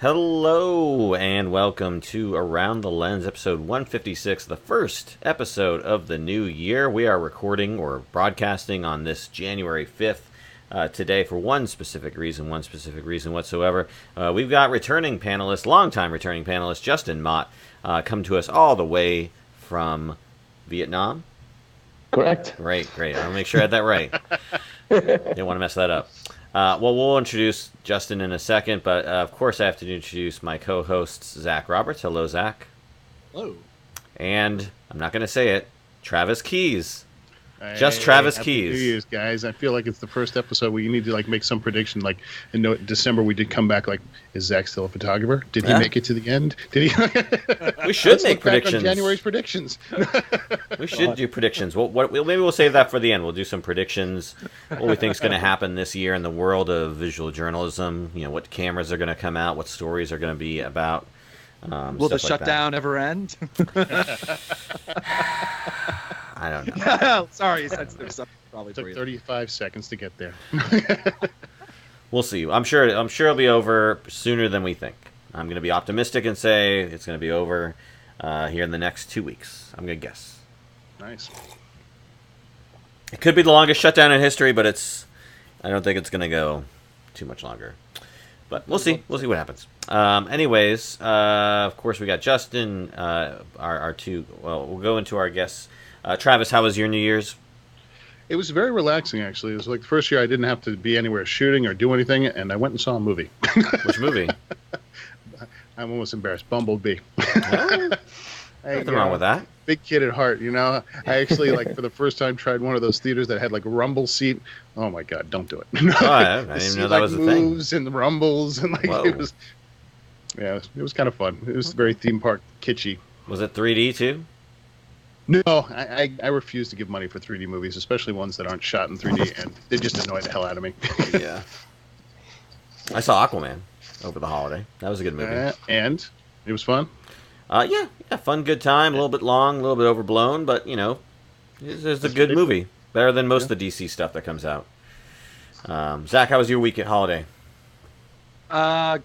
Hello and welcome to Around the Lens, episode 156, the first episode of the new year. We are recording or broadcasting on this January 5th today for one specific reason whatsoever. We've got longtime returning panelist Justin Mott, come to us all the way from Vietnam. Correct. Great. I'll make sure I had that right. Didn't want to mess that up. Well, we'll introduce Justin in a second, but of course I have to introduce my co-hosts, Zach Roberts. Hello, Zach. Hello. And I'm not going to say it, Travis Keys. Just Travis Happy Keys. New Year's, guys. I feel like it's the first episode where you need to make some prediction. Like in December, we did come back. Is Zach still a photographer? Did he make it to the end? Did he? We should make look back predictions. on January's predictions. We should do predictions. Maybe we'll save that for the end. We'll do some predictions. What we think is going to happen this year in the world of visual journalism. You know, what cameras are going to come out, what stories are going to be about. Will the shutdown ever end? I don't know. Sorry, sensitive stuff. Probably It took 35 seconds to get there. We'll see. I'm sure it'll be over sooner than we think. I'm going to be optimistic and say it's going to be over here in the next 2 weeks. I'm going to guess. Nice. It could be the longest shutdown in history, but I don't think it's going to go too much longer. But we'll see. We'll see what happens. Anyways, of course, we got Justin, our two. Well, we'll go into our guests. Travis, how was your New Year's? It was very relaxing, actually. It was like the first year I didn't have to be anywhere shooting or do anything, and I went and saw a movie. Which movie? I'm almost embarrassed. Bumblebee. Nothing wrong with that. Big kid at heart, you know. I actually, for the first time, tried one of those theaters that had a rumble seat. Oh my God, don't do it. I didn't even know that was a thing. Moves and the rumbles and it was. Yeah, it was kind of fun. It was very theme park kitschy. Was it 3D too? No, I refuse to give money for 3D movies, especially ones that aren't shot in 3D, and they just annoy the hell out of me. Yeah. I saw Aquaman over the holiday. That was a good movie. And it was fun? Yeah, fun, good time. A little bit long, a little bit overblown, but, it's a good movie. Better than most of the DC stuff that comes out. Zach, how was your week at holiday?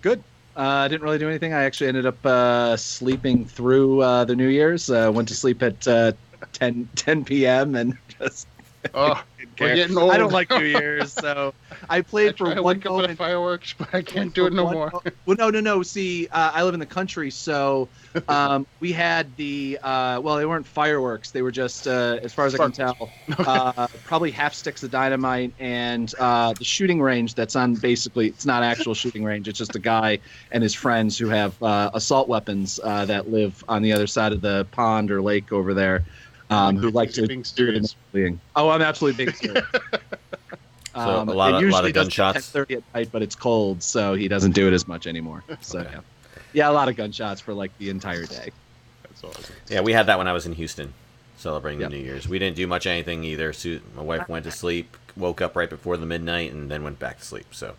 Good. I didn't really do anything. I actually ended up sleeping through the New Year's. Went to sleep at 10 p.m. and just... Oh, we're getting old. I don't like New Year's, so I played for one moment. Up fireworks, but I can't do it no more. Well, no. See, I live in the country, so we had the they weren't fireworks. They were just, as far as I can tell, probably half sticks of dynamite and the shooting range that's on. Basically, it's not actual shooting range. It's just a guy and his friends who have assault weapons that live on the other side of the pond or lake over there. Who like to being serious. Oh, I'm absolutely being serious. So a lot of gunshots. 10:30 at night, but it's cold, so he doesn't do it as much anymore. So okay. yeah, a lot of gunshots for the entire day. That's awesome. Yeah, we had that when I was in Houston, celebrating the New Year's. We didn't do much anything either. My wife went to sleep, woke up right before the midnight, and then went back to sleep. So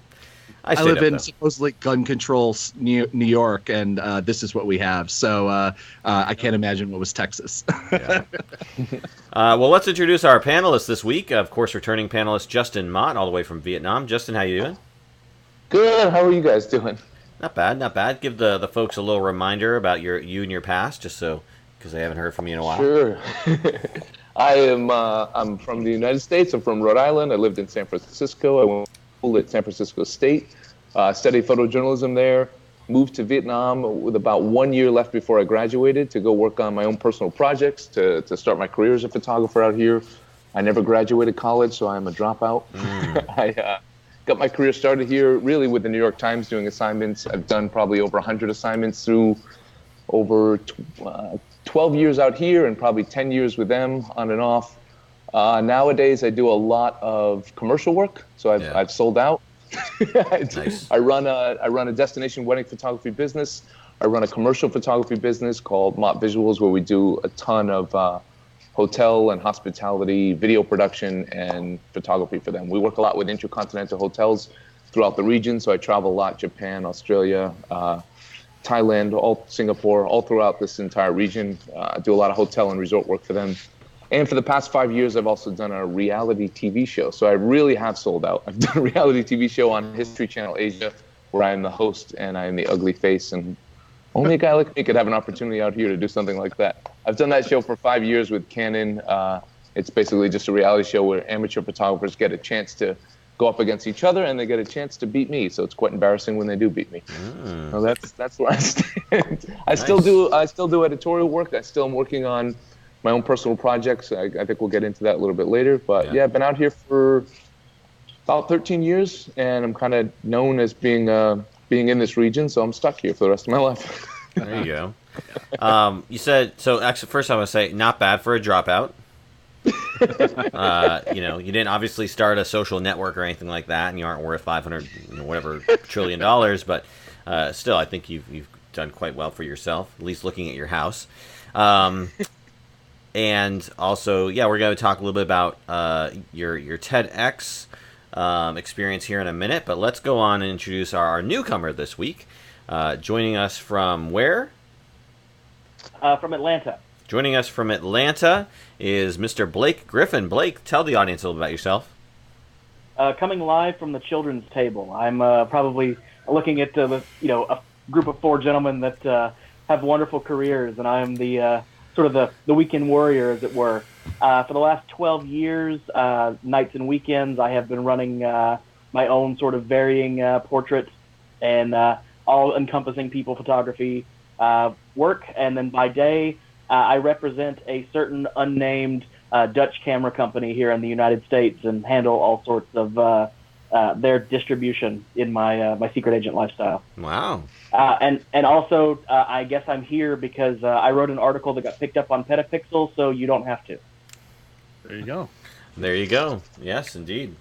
I live in supposedly gun control New York, and this is what we have. So I can't imagine what was Texas. Yeah. Well, let's introduce our panelists this week. Of course, returning panelist Justin Mott, all the way from Vietnam. Justin, how you doing? Good. How are you guys doing? Not bad. Give the folks a little reminder about you and your past, just because they haven't heard from you in a while. Sure. I'm from the United States. I'm from Rhode Island. I lived in San Francisco. I went to school at San Francisco State. Studied photojournalism there. Moved to Vietnam with about 1 year left before I graduated to go work on my own personal projects to start my career as a photographer out here. I never graduated college, so I'm a dropout. I got my career started here really with the New York Times doing assignments. I've done probably over 100 assignments through over 12 years out here and probably 10 years with them on and off. Nowadays, I do a lot of commercial work, so I've sold out. Nice. I run a destination wedding photography business. I run a commercial photography business called Mott Visuals, where we do a ton of hotel and hospitality, video production, and photography for them. We work a lot with intercontinental hotels throughout the region, so I travel a lot: Japan, Australia, Thailand, Singapore, all throughout this entire region. I do a lot of hotel and resort work for them. And for the past 5 years, I've also done a reality TV show. So I really have sold out. I've done a reality TV show on History Channel Asia where I am the host and I am the ugly face, and only a guy like me could have an opportunity out here to do something like that. I've done that show for 5 years with Canon. It's basically just a reality show where amateur photographers get a chance to go up against each other, and they get a chance to beat me. So it's quite embarrassing when they do beat me. So that's where I stand. I still do editorial work. I still am working on my own personal projects. I think we'll get into that a little bit later. But yeah, I've been out here for about 13 years, and I'm kind of known as being in this region. So I'm stuck here for the rest of my life. There you go. You said so. Actually, first I want to say, not bad for a dropout. You didn't obviously start a social network or anything like that, and you aren't worth 500, whatever $trillion. But still, I think you've done quite well for yourself, at least looking at your house. And also, we're going to talk a little bit about your TEDx experience here in a minute. But let's go on and introduce our newcomer this week. Joining us from where? From Atlanta. Joining us from Atlanta is Mr. Blake Griffin. Blake, tell the audience a little about yourself. Coming live from the children's table. I'm probably looking at a group of 4 gentlemen that have wonderful careers, and I am the sort of the weekend warrior, as it were. For the last 12 years, nights and weekends, I have been running my own sort of varying portrait and all-encompassing people photography work, and then by day, I represent a certain unnamed Dutch camera company here in the United States and handle all sorts of their distribution in my secret agent lifestyle. Wow. And also, I guess I'm here because I wrote an article that got picked up on Petapixel, so you don't have to. There you go. There you go. Yes, indeed.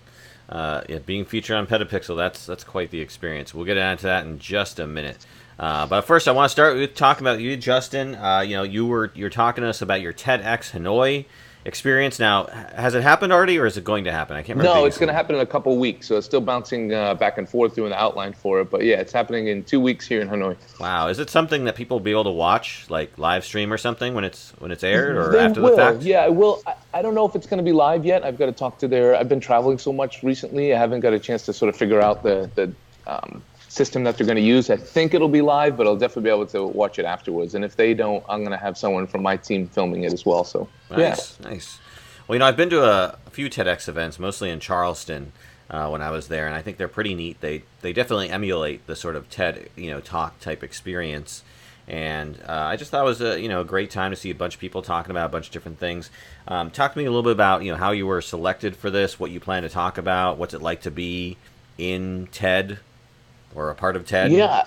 Being featured on Petapixel, that's quite the experience. We'll get into that in just a minute. But first, I want to start with talking about you, Justin. You're talking to us about your TedxHanoi experience. Now, has it happened already, or is it going to happen? I can't remember. No, it's going to happen in a couple weeks, so it's still bouncing back and forth doing the outline for it. But yeah, it's happening in 2 weeks here in Hanoi. Wow, is it something that people will be able to watch, like live stream or something, when it's aired, or after the fact? Yeah, I will. I don't know if it's going to be live yet. I've got to talk to I've been traveling so much recently. I haven't got a chance to sort of figure out the system that they're going to use. I think it'll be live, but I'll definitely be able to watch it afterwards. And if they don't, I'm going to have someone from my team filming it as well. So nice. Well, I've been to a few TEDx events, mostly in Charleston, when I was there, and I think they're pretty neat. They definitely emulate the sort of TED talk type experience, and I just thought it was a great time to see a bunch of people talking about a bunch of different things. Talk to me a little bit about how you were selected for this, what you plan to talk about, what's it like to be in TED or a part of TED. Yeah,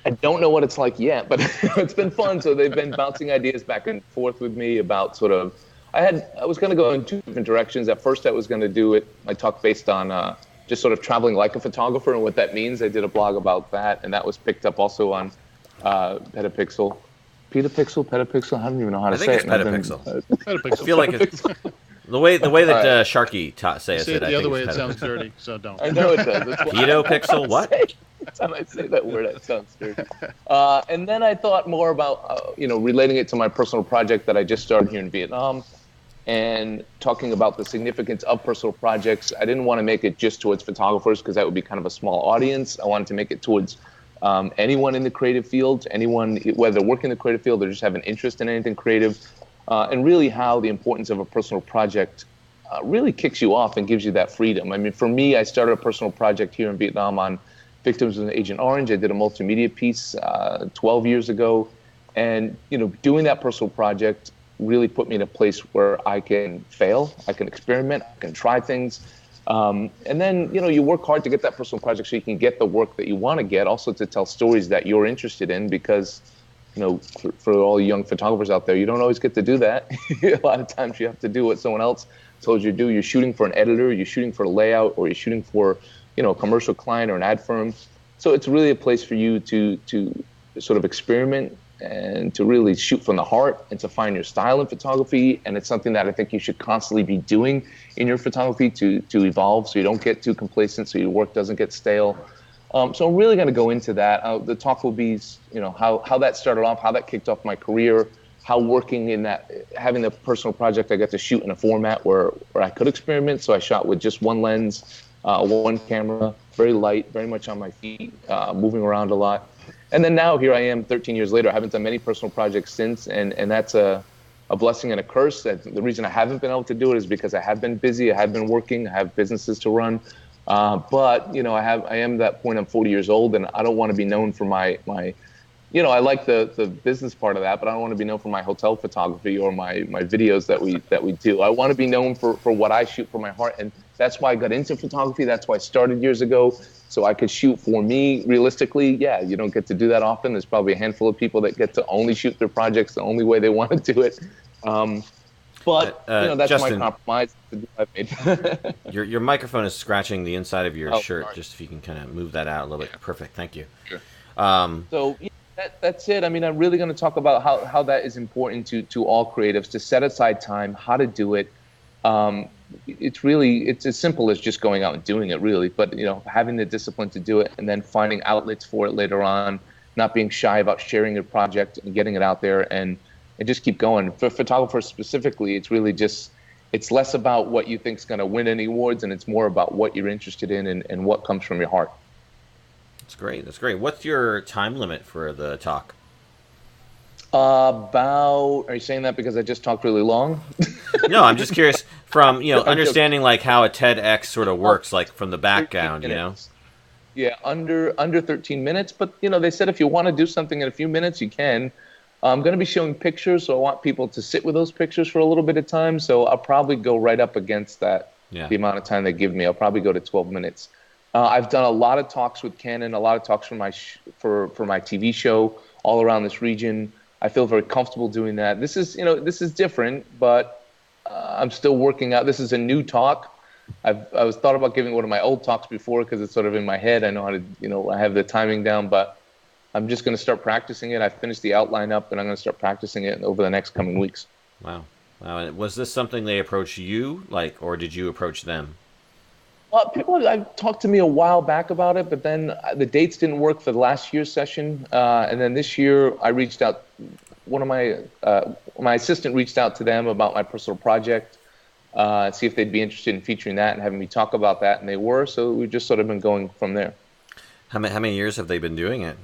I don't know what it's like yet, but it's been fun. So they've been bouncing ideas back and forth with me about sort of. I was going to go in 2 different directions. At first, I was going to do my talk based on just sort of traveling like a photographer and what that means. I did a blog about that, and that was picked up also on Petapixel. Petapixel? I don't even know how to say it. I think it's Petapixel. I feel like it's the way that Sharky says it. The other way it sounds dirty, so don't. I know it does. Petapixel, what? Time I say that word, that sounds dirty. And then I thought more about, relating it to my personal project that I just started here in Vietnam, and talking about the significance of personal projects. I didn't want to make it just towards photographers because that would be kind of a small audience. I wanted to make it towards anyone in the creative field, anyone, whether they're working in the creative field or just have an interest in anything creative, and really how the importance of a personal project really kicks you off and gives you that freedom. I mean, for me, I started a personal project here in Vietnam on victims of Agent Orange. I did a multimedia piece 12 years ago, and doing that personal project really put me in a place where I can fail, I can experiment, I can try things, and then you work hard to get that personal project so you can get the work that you want to get, also to tell stories that you're interested in, because for all young photographers out there, you don't always get to do that. A lot of times you have to do what someone else told you to do. You're shooting for an editor, you're shooting for a layout, or you're shooting for a commercial client or an ad firm. So it's really a place for you to sort of experiment and to really shoot from the heart and to find your style in photography. And it's something that I think you should constantly be doing in your photography to evolve, so you don't get too complacent, so your work doesn't get stale. So I'm really going to go into that. The talk will be, how that started off, how that kicked off my career, how working in that, having the personal project, I got to shoot in a format where I could experiment. So I shot with just one lens, one camera, very light, very much on my feet, moving around a lot. And then now here I am 13 years later. I haven't done many personal projects since, and that's a blessing and a curse. The reason I haven't been able to do it is because I have been busy, I have been working, I have businesses to run. But you know, I am that point. I'm 40 years old, and I don't want to be known for my you know, I like the business part of that, but I don't want to be known for my hotel photography or my videos that we do. I want to be known for what I shoot for my heart, and that's why I got into photography. That's why I started years ago, so I could shoot for me. Realistically, yeah, you don't get to do that often. There's probably a handful of people that get to only shoot their projects the only way they want to do it. But you know, that's Justin, my compromise that I've made. your microphone is scratching the inside of your shirt. Sorry. Just if you can kind of move that out a little bit. Perfect. Thank you. Sure. So yeah, that's it. I mean, I'm really going to talk about how that is important to all creatives, to set aside time, how to do it. It's as simple as just going out and doing it, really. But you know, having the discipline to do it, and then finding outlets for it later on, not being shy about sharing your project and getting it out there, and just keep going. For photographers specifically, it's really just, it's less about what you think is going to win any awards, and it's more about what you're interested in and what comes from your heart. That's great. That's great. What's your time limit for the talk? Are you saying that because I just talked really long? No, I'm just curious from, you know, understanding like how a TEDx sort of works, like from the background, you know? Yeah, under 13 minutes. But, you know, they said if you want to do something in a few minutes, you can. I'm going to be showing pictures, so I want people to sit with those pictures for a little bit of time. So I'll probably go right up against that, the amount of time they give me. I'll probably go to 12 minutes. I've done a lot of talks with Canon, a lot of talks for my TV show all around this region. I feel very comfortable doing that. This is different, but I'm still working out. This is a new talk. I was thought about giving one of my old talks before because it's sort of in my head. I know how to, I have the timing down, but I'm just going to start practicing it. I finished the outline up, and I'm going to start practicing it over the next coming weeks. Wow. And was this something they approached you, or did you approach them? People have talked to me a while back about it, but then the dates didn't work for the last year's session. And then this year, I reached out. One of my assistant reached out to them about my personal project, see if they'd be interested in featuring that and having me talk about that, and they were. So we've just sort of been going from there. How many years have they been doing it?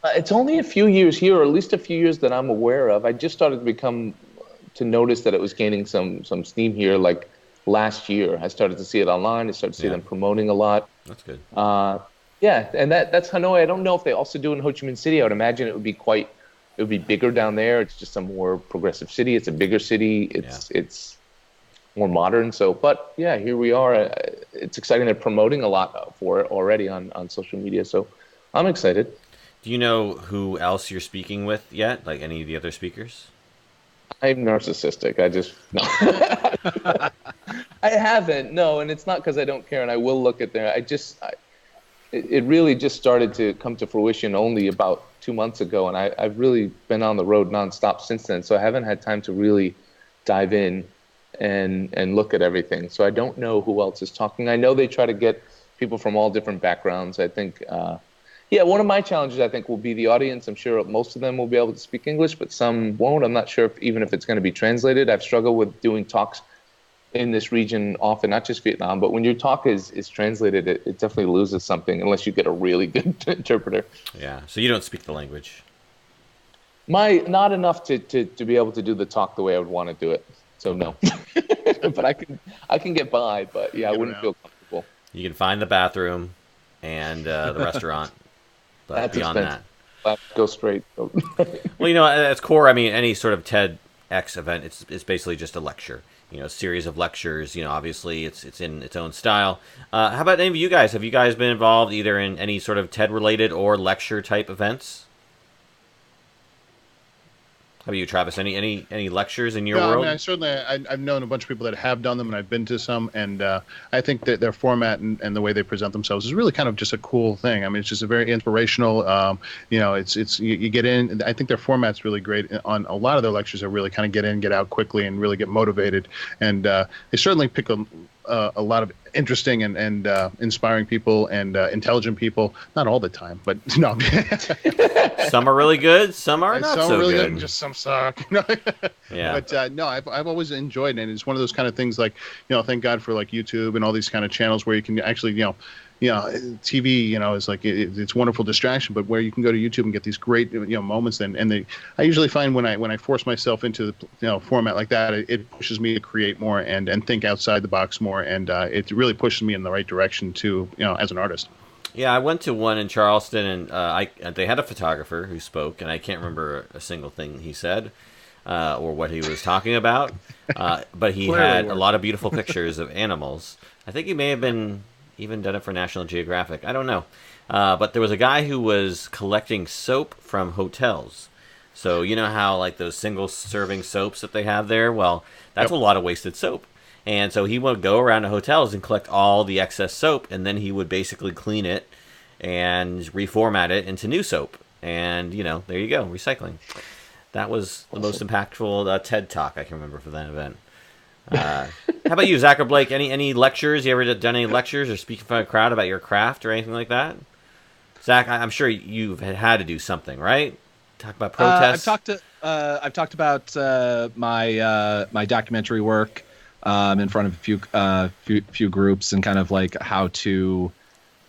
It's only a few years here, or at least a few years that I'm aware of. I just started to notice that it was gaining some steam here, like last year. I started to see it online. I started to see them promoting a lot. That's good. Yeah, and that's Hanoi. I don't know if they also do it in Ho Chi Minh City. I would imagine it would be bigger down there. It's just a more progressive city. It's a bigger city. It's more modern. So, but yeah, here we are. It's exciting. They're promoting a lot for it already on social media. So I'm excited. Do you know who else you're speaking with yet? Like any of the other speakers? I'm narcissistic. I haven't. No, and it's not because I don't care, and I will look at there. It really just started to come to fruition only about 2 months ago, and I've really been on the road nonstop since then. So I haven't had time to really dive in and look at everything. So I don't know who else is talking. I know they try to get people from all different backgrounds. I think. One of my challenges, I think, will be the audience. I'm sure most of them will be able to speak English, but some won't. I'm not sure even if it's going to be translated. I've struggled with doing talks in this region often, not just Vietnam, but when your talk is translated, it definitely loses something unless you get a really good interpreter. Yeah, so you don't speak the language. Not enough to be able to do the talk the way I would want to do it. So no, but I can get by. But yeah, I wouldn't feel comfortable. You can find the bathroom and the restaurant. But that's beyond expensive. That, go straight. Well, at its core, I mean, any sort of TEDx event, it's basically just a lecture. A series of lectures. Obviously, it's in its own style. How about any of you guys? Have you guys been involved either in any sort of TED-related or lecture-type events? How about you, Travis? Any lectures in your world? I mean, I've known a bunch of people that have done them, and I've been to some, and I think that their format and the way they present themselves is really kind of just a cool thing. I mean, it's just a very inspirational. You get in. I think their format's really great. On a lot of their lectures, are really kind of get in, get out quickly, and really get motivated. And they certainly pick a lot of interesting and inspiring people and intelligent people. Not all the time, but no. Some are really good. Some are not some so are really good. And just some suck. Yeah. But no, I've always enjoyed it. And it's one of those kind of things like, thank God for like YouTube and all these kind of channels where you can actually, TV, is like it's wonderful distraction, but where you can go to YouTube and get these great moments, I usually find when I force myself into the format like that, it pushes me to create more and think outside the box more, and it really pushes me in the right direction too, as an artist. Yeah, I went to one in Charleston, and they had a photographer who spoke, and I can't remember a single thing he said or what he was talking about, but he had a lot of beautiful pictures of animals. I think he may have been even done it for National Geographic. I don't know. But there was a guy who was collecting soap from hotels. So you know how like those single-serving soaps that they have there? Well, that's a lot of wasted soap. And so he would go around to hotels and collect all the excess soap, and then he would basically clean it and reformat it into new soap. And, there you go, recycling. That was the most impactful TED Talk I can remember for that event. How about you, Zach or Blake? Any lectures? You ever done any lectures or speak in front of a crowd about your craft or anything like that? Zach, I'm sure you've had to do something, right? Talk about protests. I've talked about my documentary work in front of a few groups, and kind of like how to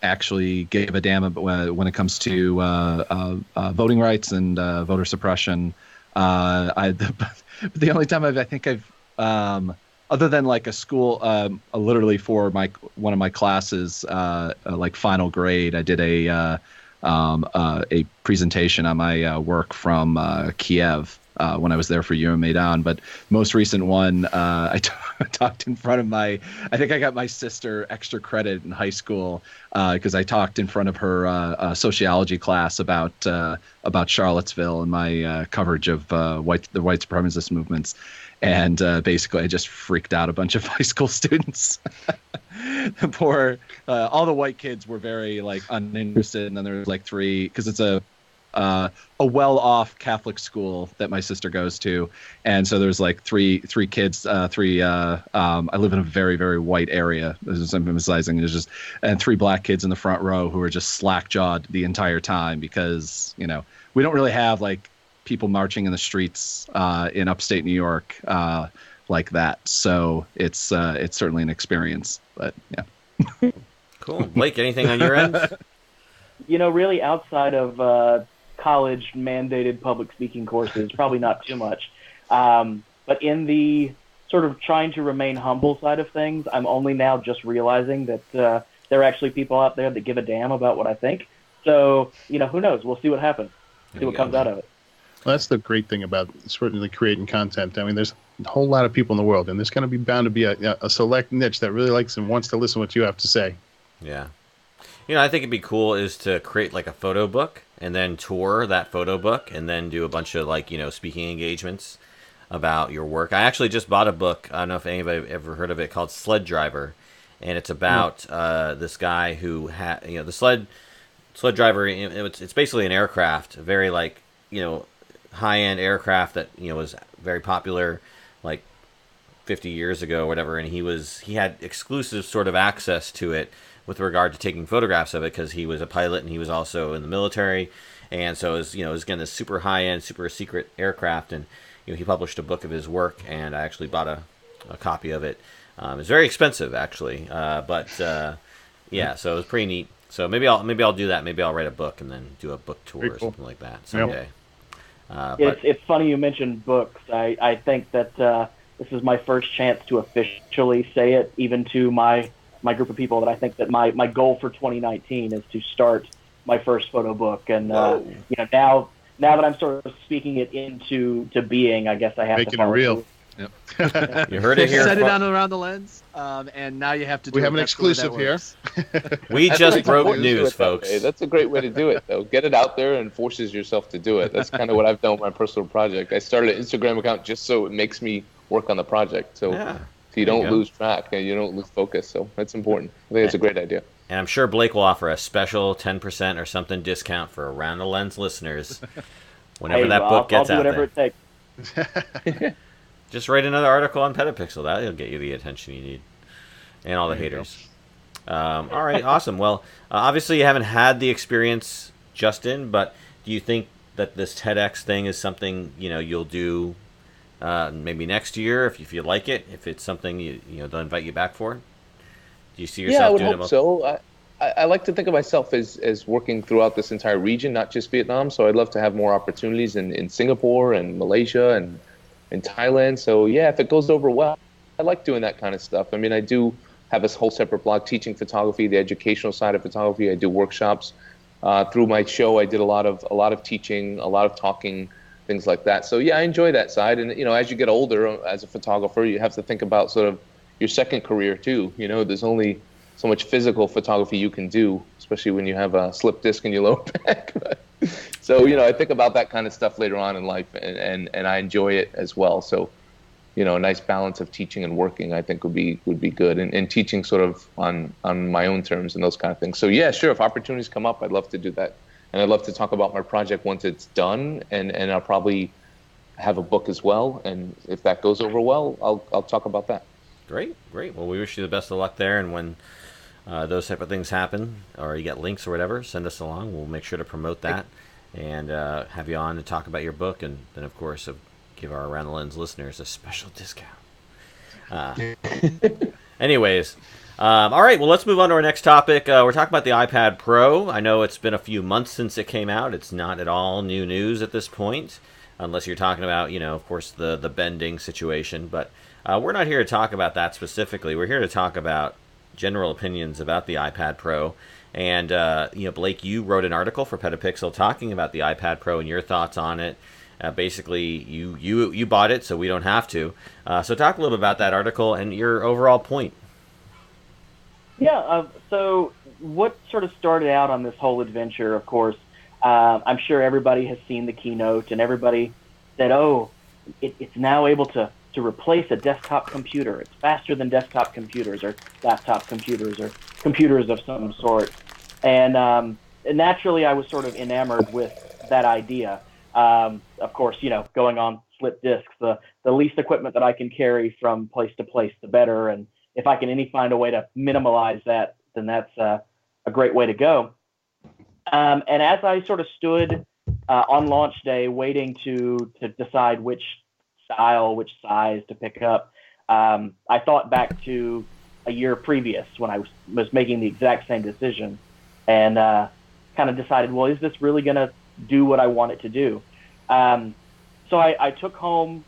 actually give a damn when it comes to voting rights and voter suppression. The only time I've other than like a school, literally for one of my classes, like final grade, I did a presentation on my work from Kiev when I was there for Euromaidan. But most recent one, I talked in front of I think I got my sister extra credit in high school because I talked in front of her sociology class about Charlottesville and my coverage of the white supremacist movements. And basically, I just freaked out a bunch of high school students. All the white kids were very like uninterested, and then there was like three, because it's a well-off Catholic school that my sister goes to, and so there's like three kids. I live in a very, very white area. This is I'm emphasizing. There's just and three black kids in the front row who are just slack-jawed the entire time because we don't really have like people marching in the streets in upstate New York like that. So it's certainly an experience. But yeah. Cool. Blake, anything on your end? Really outside of college mandated public speaking courses, probably not too much. But in the sort of trying to remain humble side of things, I'm only now just realizing that there are actually people out there that give a damn about what I think. So, who knows? We'll see what happens. See what comes out of it. Well, that's the great thing about certainly creating content. I mean, there's a whole lot of people in the world, and there's going to be bound to be a select niche that really likes and wants to listen to what you have to say. Yeah. I think it'd be cool is to create like a photo book and then tour that photo book and then do a bunch of like, speaking engagements about your work. I actually just bought a book. I don't know if anybody ever heard of it, called Sled Driver. And it's about this guy who had, the sled driver. It's basically an aircraft, a very like, high-end aircraft that was very popular like 50 years ago or whatever, and he had exclusive sort of access to it with regard to taking photographs of it because he was a pilot and he was also in the military, and so it was again this super high-end, super secret aircraft, and he published a book of his work, and I actually bought a copy of it. It's very expensive actually, but yeah, so it was pretty neat. So maybe I'll do that. Maybe I'll write a book and then do a book tour or something like that someday. Yep. It's funny you mentioned books. I think that this is my first chance to officially say it, even to my group of people, that I think that my goal for 2019 is to start my first photo book. And now that I'm sort of speaking it into being, I guess I have making to follow it real. Yep. You heard it here. Set it on around the lens, and now you have to do We have an exclusive here. We just broke news, folks. That's a great way to do it, though. Get it out there and forces yourself to do it. That's kind of what I've done with my personal project. I started an Instagram account just so it makes me work on the project. So you don't lose track and you don't lose focus. So that's important. I think it's a great idea. And I'm sure Blake will offer a special 10% or something discount for Around the Lens listeners whenever that book gets I'll do out whatever there. it takes. Just write another article on Petapixel. That'll get you the attention you need. And all the haters. All right, awesome. Well, obviously you haven't had the experience, Justin, but do you think that this TEDx thing is something you'll do maybe next year if you like it? If it's something they'll invite you back for? Do you see yourself doing it? Yeah, I would hope so. I like to think of myself as working throughout this entire region, not just Vietnam. So I'd love to have more opportunities in Singapore and Malaysia and in Thailand. So yeah, if it goes over well, I like doing that kind of stuff. I mean, I do have this whole separate blog teaching photography, the educational side of photography. I do workshops. Through my show, I did a lot of teaching, a lot of talking, things like that. So yeah, I enjoy that side. And as you get older as a photographer, you have to think about sort of your second career too. There's only so much physical photography you can do, especially when you have a slip disc in your lower back. So I think about that kind of stuff later on in life, and I enjoy it as well. So a nice balance of teaching and working, I think would be good, and teaching sort of on my own terms and those kind of things. So yeah, sure, if opportunities come up, I'd love to do that, and I'd love to talk about my project once it's done, and I'll probably have a book as well, and if that goes over well, I'll talk about that. Great. Well, we wish you the best of luck there, and when those type of things happen, or you get links or whatever, send us along. We'll make sure to promote that and have you on to talk about your book, and then of course give our Around the Lens listeners a special discount. Anyways, all right, well, let's move on to our next topic. We're talking about the iPad Pro. I know it's been a few months since it came out. It's not at all new news at this point, unless you're talking about, of course, the bending situation. But we're not here to talk about that specifically. We're here to talk about general opinions about the iPad Pro. And, Blake, you wrote an article for Petapixel talking about the iPad Pro and your thoughts on it. Basically, you bought it, so we don't have to. So talk a little bit about that article and your overall point. Yeah, so what sort of started out on this whole adventure, of course, I'm sure everybody has seen the keynote, and everybody said, oh, it's now able to replace a desktop computer. It's faster than desktop computers or laptop computers or computers of some sort. And naturally, I was sort of enamored with that idea. Of course, going on slip discs, the least equipment that I can carry from place to place, the better. And if I can find a way to minimalize that, then that's a great way to go. And as I sort of stood on launch day waiting to decide which style, which size to pick up, I thought back to a year previous when I was making the exact same decision, and kind of decided, well, is this really going to do what I want it to do? So I took home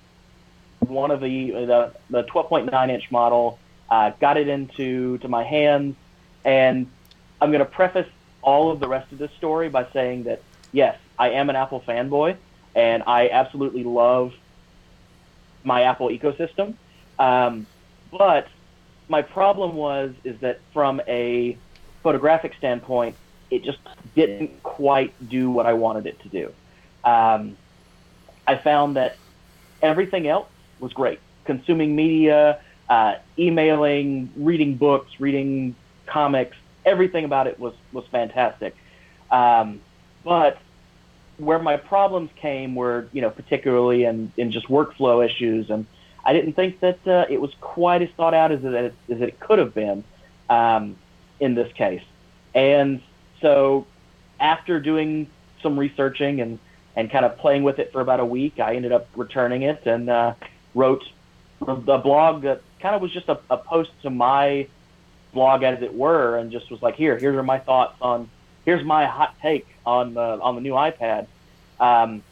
one of the 12.9 inch model, got it into my hands, and I'm going to preface all of the rest of this story by saying that, yes, I am an Apple fanboy, and I absolutely love my Apple ecosystem. But my problem is that from a photographic standpoint, it just didn't quite do what I wanted it to do. I found that everything else was great. Consuming media, emailing, reading books, reading comics, everything about it was fantastic. But where my problems came were, particularly in just workflow issues, and I didn't think that it was quite as thought out as it could have been in this case. And so after doing some researching and kind of playing with it for about a week, I ended up returning it and wrote a blog that kind of was just a post to my blog, as it were, and just was like, here's are my thoughts on, here's my hot take on the new iPad. And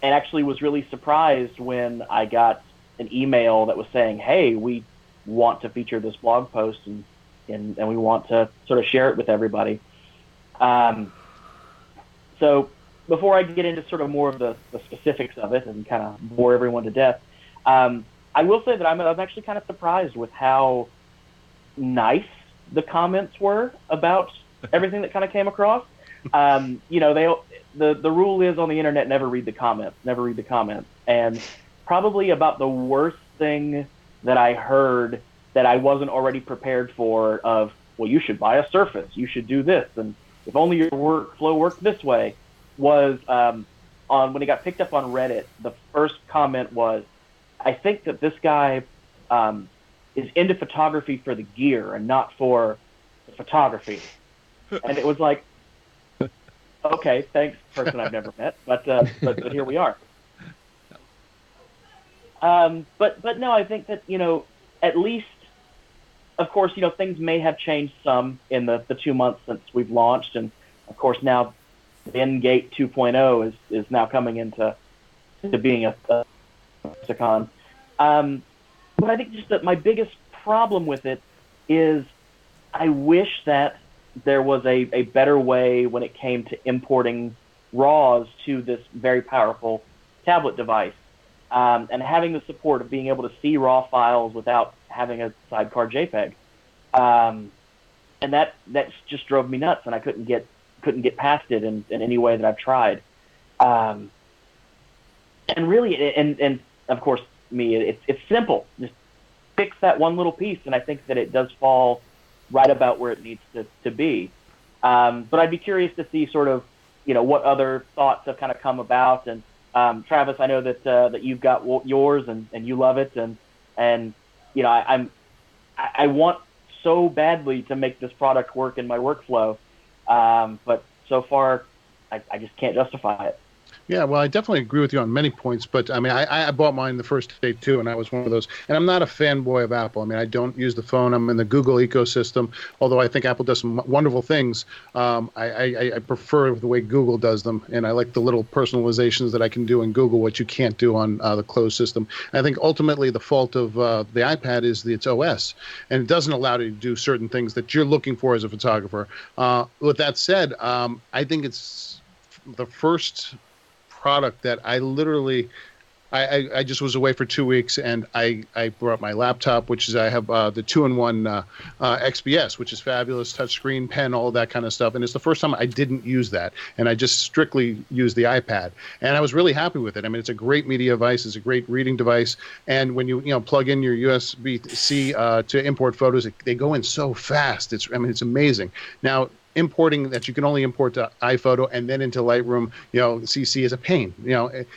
actually was really surprised when I got an email that was saying, hey, we want to feature this blog post and we want to sort of share it with everybody. So before I get into sort of more of the specifics of it and kind of bore everyone to death, I will say that I'm actually kind of surprised with how nice the comments were about everything that kind of came across. The rule is on the internet, never read the comments. And probably about the worst thing that I heard that I wasn't already prepared for of, well, you should buy a Surface, you should do this, and if only your workflow worked this way, was on when it got picked up on Reddit, the first comment was, I think that this guy is into photography for the gear and not for the photography. And it was like, okay, thanks, person I've never met, but here we are. But no, I think that, at least of course, things may have changed some in the 2 months since we've launched, and of course now Bengate 2.0 is now coming into being a lexicon. But I think just that my biggest problem with it is I wish that there was a better way when it came to importing RAWs to this very powerful tablet device, and having the support of being able to see RAW files without having a sidecar JPEG. And that just drove me nuts, and I couldn't get past it in any way that I've tried. And really, and of course, it's simple. Just fix that one little piece, and I think that it does fall right about where it needs to be. But I'd be curious to see sort of, what other thoughts have kind of come about. And Travis, I know that you've got yours and you love it, and I want so badly to make this product work in my workflow, but so far I just can't justify it. Yeah, well, I definitely agree with you on many points, but I mean, I bought mine the first day too, and I was one of those. And I'm not a fanboy of Apple. I mean, I don't use the phone. I'm in the Google ecosystem, although I think Apple does some wonderful things. I prefer the way Google does them, and I like the little personalizations that I can do in Google, what you can't do on the closed system. I think ultimately the fault of the iPad is its OS, and it doesn't allow you to do certain things that you're looking for as a photographer. With that said, I think it's the first product that I literally I just was away for 2 weeks, and I brought my laptop, which is I have the 2-in-1 XPS, which is fabulous, touchscreen, pen, all that kind of stuff. And it's the first time I didn't use that, and I just strictly used the iPad, and I was really happy with it. I mean, it's a great media device, it's a great reading device, and when you plug in your USB-C to import photos, they go in so fast. It's amazing. Now, importing that you can only import to iPhoto and then into Lightroom, CC is a pain.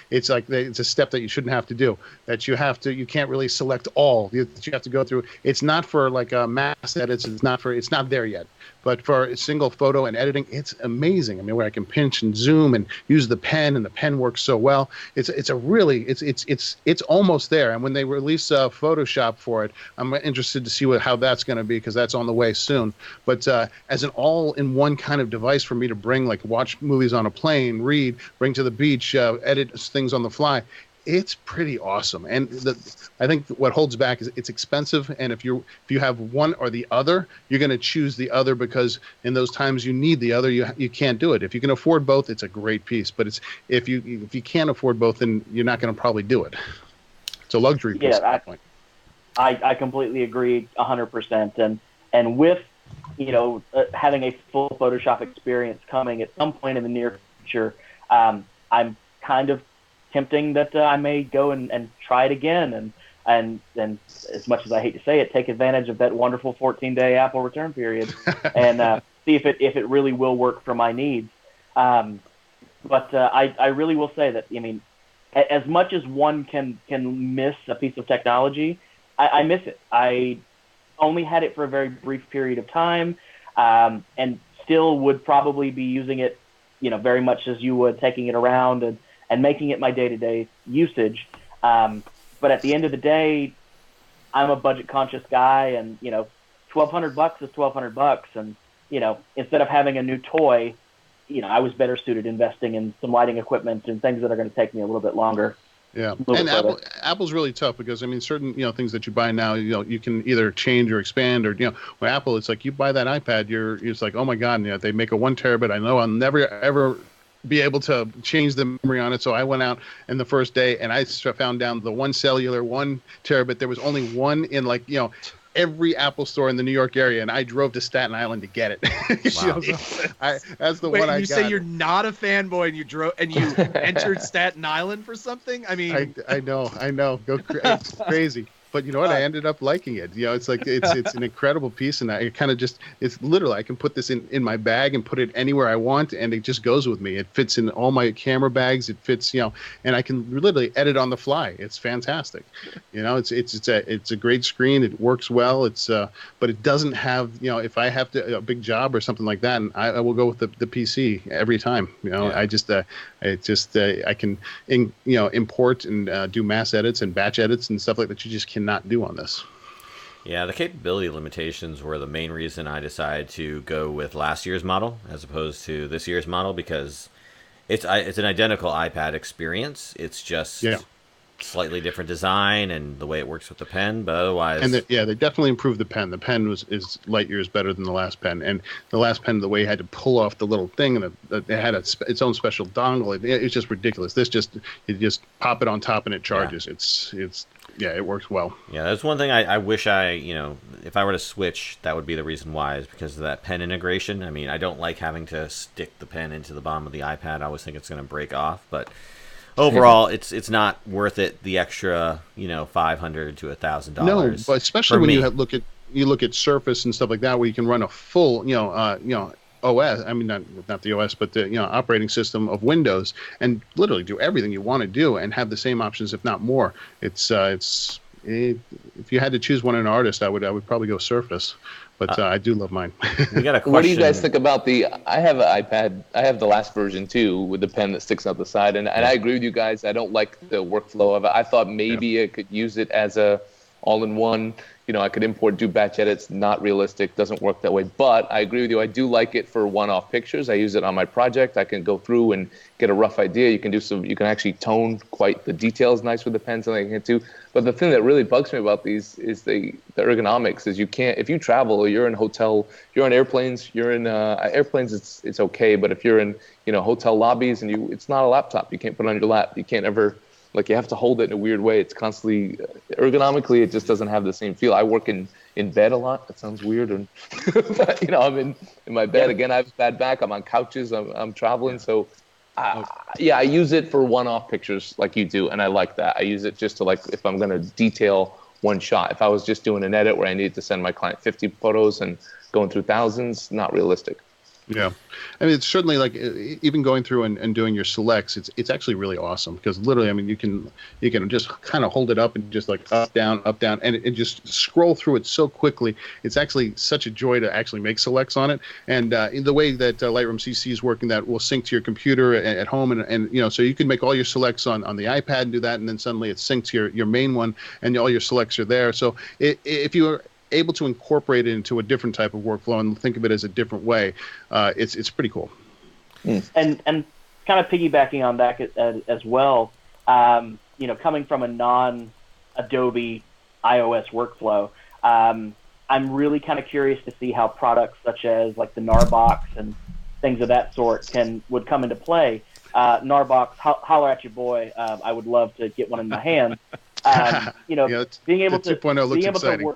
It's like it's a step that you shouldn't have to do. That you can't really select all that you have to go through. It's not for like mass edits. It's not there yet. But for a single photo and editing, it's amazing. I mean, where I can pinch and zoom and use the pen, and the pen works so well. It's almost there. And when they release Photoshop for it, I'm interested to see how that's going to be, because that's on the way soon. But as an all-in-one kind of device for me to bring, like watch movies on a plane, read, bring to the beach, edit things on the fly, it's pretty awesome. And I think what holds back is it's expensive, and if you have one or the other, you're going to choose the other, because in those times you need the other, you can't do it. If you can afford both, it's a great piece. But if you can't afford both, then you're not going to probably do it. It's a luxury piece at that point. I completely agree 100%. And with having a full Photoshop experience coming at some point in the near future, I'm kind of tempting that I may go and try it again, and as much as I hate to say it, take advantage of that wonderful 14-day Apple return period and see if it really will work for my needs. But I really will say that, as much as one can miss a piece of technology, I miss it. I only had it for a very brief period of time, and still would probably be using it, very much as you would, taking it around and making it my day-to-day usage. But at the end of the day, I'm a budget-conscious guy, and, $1,200 is $1,200. And, instead of having a new toy, I was better suited investing in some lighting equipment and things that are going to take me a little bit longer. Yeah, and Apple's really tough, because certain things that you buy now, you can either change or expand, or with Apple, it's like you buy that iPad, it's like, oh my God, they make a 1 terabyte. I know I'll never ever be able to change the memory on it. So I went out in the first day and I found down the 1 cellular 1 terabyte. There was only one in every Apple store in the New York area, and I drove to Staten Island to get it. Wow. That's the Wait, one I got. You say you're not a fanboy, and you entered Staten Island for something? I mean, I know, it's crazy. But you know what? I ended up liking it. It's like it's an incredible piece, and I kind of it's literally I can put this in my bag and put it anywhere I want, and it just goes with me. It fits in all my camera bags. It fits, and I can literally edit on the fly. It's fantastic. It's a great screen. It works well. But it doesn't have, if I have a big job or something like that, and I will go with the PC every time. Yeah. I can import and do mass edits and batch edits and stuff like that. You just cannot do on this. Yeah, the capability limitations were the main reason I decided to go with last year's model as opposed to this year's model, because it's an identical iPad experience. It's just Yeah. slightly different design and the way it works with the pen, but otherwise, And they definitely improved the pen. The pen is light years better than the last pen. And the last pen, the way you had to pull off the little thing, and it had its own special dongle. It's just ridiculous. This you just pop it on top and it charges. Yeah. It works well. yeah, that's one thing I wish if I were to switch, that would be the reason why, is because of that pen integration. I mean, I don't like having to stick the pen into the bottom of the iPad. I always think it's going to break off, but overall, it's not worth it. The extra, $500 to $1,000. No, but especially when you look at Surface and stuff like that, where you can run a full, OS. I mean, not the OS, but the operating system of Windows, and literally do everything you want to do and have the same options, if not more. If you had to choose one an artist, I would probably go Surface. But I do love mine. We got a question. What do you guys think about I have an iPad. I have the last version too, with the pen that sticks out the side. And I agree with you guys. I don't like the workflow of it. I thought maybe I could use it as a all-in-one. I could import, do batch edits. Not realistic. Doesn't work that way. But I agree with you. I do like it for one-off pictures. I use it on my project. I can go through and get a rough idea. You can actually tone quite the details nice with the pen, something I can do. But the thing that really bugs me about these is the ergonomics. Is you can't, if you travel, you're in hotel, you're on airplanes, you're in airplanes. It's okay. But if you're in hotel lobbies and it's not a laptop, you can't put it on your lap. You can't ever. Like, you have to hold it in a weird way. It's constantly, ergonomically, it just doesn't have the same feel. I work in bed a lot. That sounds weird. But, I'm in my bed. Again, I have a bad back. I'm on couches. I'm traveling. So, I use it for one-off pictures like you do, and I like that. I use it just to, if I'm going to detail one shot. If I was just doing an edit where I needed to send my client 50 photos and going through thousands, not realistic. Yeah, I mean, it's certainly even going through and doing your selects. It's actually really awesome, because literally, I mean, you can just kind of hold it up and just up, down, and just scroll through it so quickly. It's actually such a joy to actually make selects on it. And in the way that Lightroom CC is working, that will sync to your computer at home, and so you can make all your selects on the iPad and do that, and then suddenly it syncs to your main one, and all your selects are there. So if you are able to incorporate it into a different type of workflow and think of it as a different way, it's pretty cool. And kind of piggybacking on that as well, coming from a non-Adobe iOS workflow, I'm really kind of curious to see how products such as the Narbox and things of that sort would come into play. Narbox, holler at your boy. I would love to get one in my hand. Being able to 2.0 looks exciting.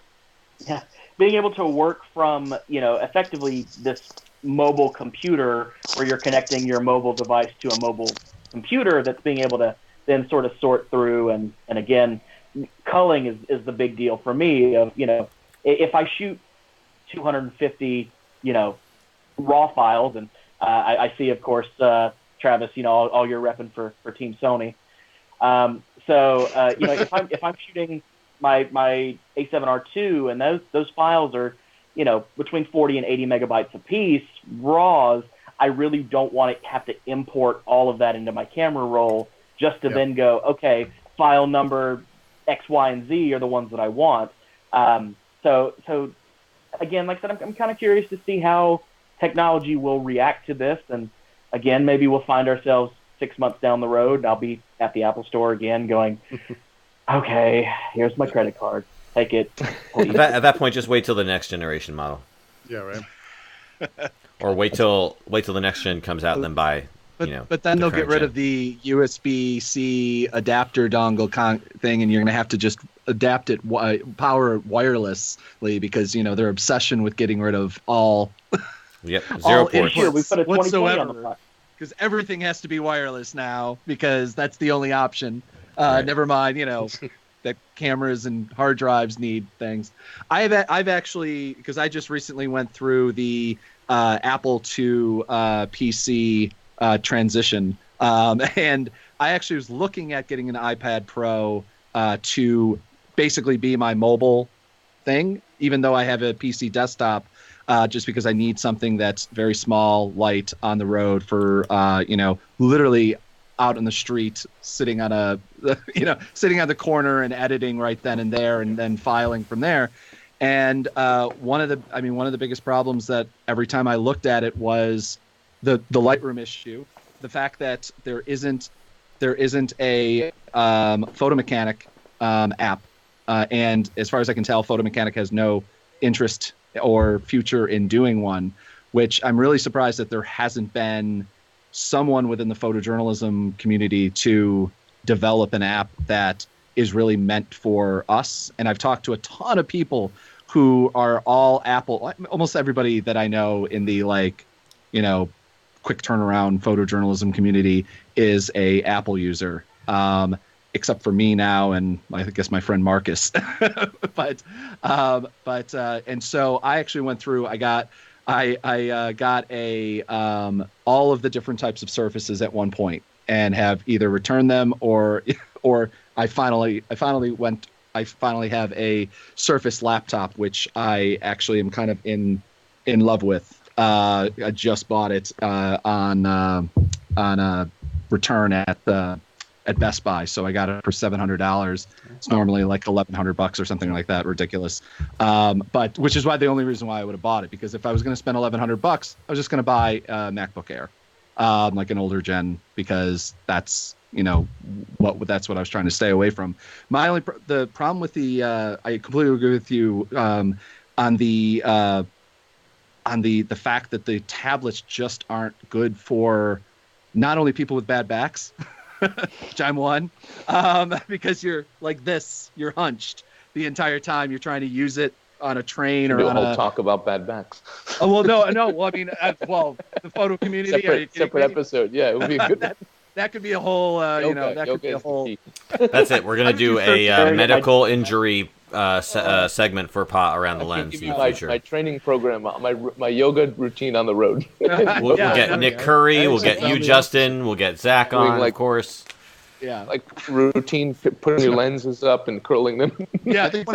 Being able to work from, effectively this mobile computer where you're connecting your mobile device to a mobile computer that's being able to then sort of sort through. And again, culling is the big deal for me of, if I shoot 250, raw files, and I see, of course, Travis, all you're repping for Team Sony. If I'm shooting my A7R2 and those files are, between 40 and 80 megabytes a piece, RAWs, I really don't want to have to import all of that into my camera roll just to then go, okay, file number X, Y, and Z are the ones that I want. So again, like I said, I'm kind of curious to see how technology will react to this. And again, maybe we'll find ourselves 6 months down the road, and I'll be at the Apple Store again going, okay, here's my credit card. Take it. At that point, just wait till the next generation model. Yeah, right. Or wait till the next gen comes out and then buy. But then they'll get rid of the USB-C adapter dongle thing, and you're going to have to just adapt it, power it wirelessly, because their obsession with getting rid of all. Yep, zero ports. We put a 2020 on the front. Because everything has to be wireless now, because that's the only option. Right. Never mind, that cameras and hard drives need things. I've actually, because I just recently went through the Apple to PC transition, and I actually was looking at getting an iPad Pro to basically be my mobile thing, even though I have a PC desktop, just because I need something that's very small, light, on the road for literally out in the street, sitting on the corner and editing right then and there, and then filing from there. And one of the biggest problems that every time I looked at it was the Lightroom issue, the fact that there isn't a Photo Mechanic app, and as far as I can tell, Photo Mechanic has no interest or future in doing one, which I'm really surprised that there hasn't been someone within the photojournalism community to develop an app that is really meant for us. And I've talked to a ton of people who are all Apple. Almost everybody that I know in the quick turnaround photojournalism community is a Apple user, except for me now and I guess my friend Marcus. but so I actually went through. I got a all of the different types of Surfaces at one point and have either returned them or I finally have a Surface laptop, which I actually am kind of in love with. I just bought it on a return at Best Buy, so I got it for $700. It's normally like $1,100 or something like that, ridiculous. But which is the only reason why I would have bought it, because if I was going to spend $1,100, I was just going to buy a MacBook Air, like an older gen, because that's that's what I was trying to stay away from. The problem with I completely agree with you on the fact that the tablets just aren't good for not only people with bad backs, which I'm one, because you're like this, you're hunched the entire time you're trying to use it on a train or on a talk about bad backs. Oh well, no. Well, I mean, the photo community. Separate episode. Yeah, it would be a good. That could be a whole. That could be a whole. That's it. We're gonna do a medical injury segment for Pot Around the Lens in the future. My training program, my yoga routine on the road. We'll get Nick Curry. We'll get you, Justin. We'll get Zach on, of course. Yeah, like routine, putting your lenses up and curling them. Yeah, I think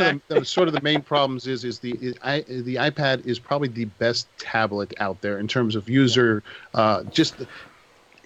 sort of the main problems is the iPad is probably the best tablet out there in terms of user, just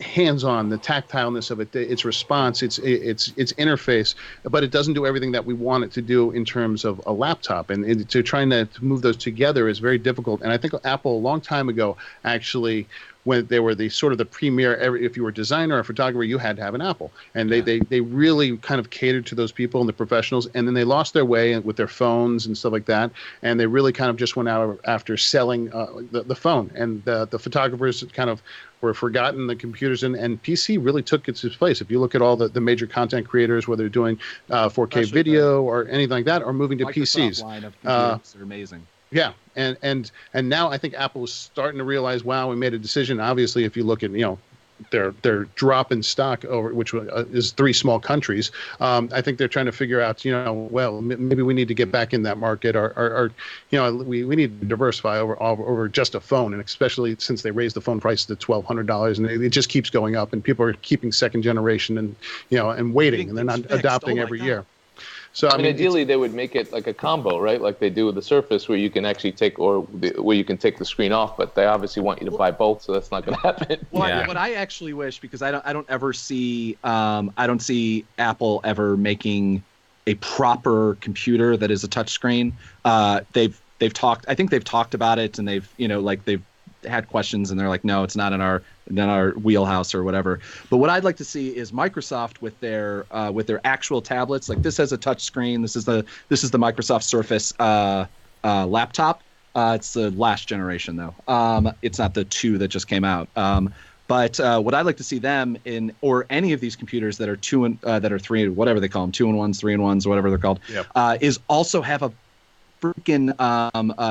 hands-on, the tactileness of it, its response, its interface, but it doesn't do everything that we want it to do in terms of a laptop. And to trying to move those together is very difficult. And I think Apple a long time ago actually, when they were the sort of the premier, if you were a designer or a photographer, you had to have an Apple. And they really kind of catered to those people and the professionals. And then they lost their way with their phones and stuff like that. And they really kind of just went out after selling the phone. And the photographers kind of were forgotten. The computers and PC really took its place. If you look at all the major content creators, whether they're doing 4K video or anything like that, or moving to PCs. Line of computers are amazing. Yeah, and now I think Apple is starting to realize, wow, we made a decision. Obviously, if you look at their drop in stock over, which is 3 small countries, I think they're trying to figure out, well, maybe we need to get back in that market, or we need to diversify over just a phone, and especially since they raised the phone price to $1,200, and it just keeps going up, and people are keeping second generation and waiting, and they're not adopting every year. So I mean, ideally they would make it like a combo, right? Like they do with the Surface, where you can actually where you can take the screen off, but they obviously want you to buy both, so that's not going to happen. Well, what I actually wish, because I don't ever see I don't see Apple ever making a proper computer that is a touchscreen. They've talked. I think they've talked about it, and they've had questions, and they're like, no, it's not in our wheelhouse or whatever. But what I'd like to see is Microsoft with their actual tablets. Like, this has a touch screen. This is the Microsoft Surface laptop. It's the last generation though. It's not the 2 that just came out. But what I'd like to see them in, or any of these computers that are 3, whatever they call them, 2-in-1s, 3-in-1s, whatever they're called, is also have a freaking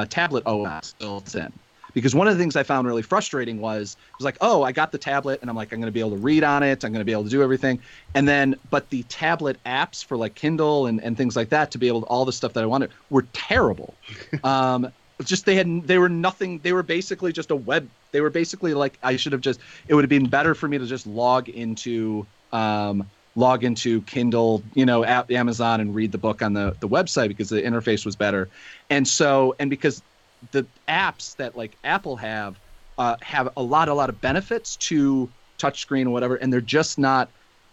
tablet OS built in. Because one of the things I found really frustrating was like, oh, I got the tablet and I'm like, I'm going to be able to read on it. I'm going to be able to do everything. And then, but the tablet apps for like Kindle and things like that, to be able to, all the stuff that I wanted, were terrible. They were nothing. They were basically just a web. They were basically like, it would have been better for me to just log into Kindle, Amazon, and read the book on the website, because the interface was better. And because the apps that like Apple have a lot of benefits to touchscreen or whatever, and they're just not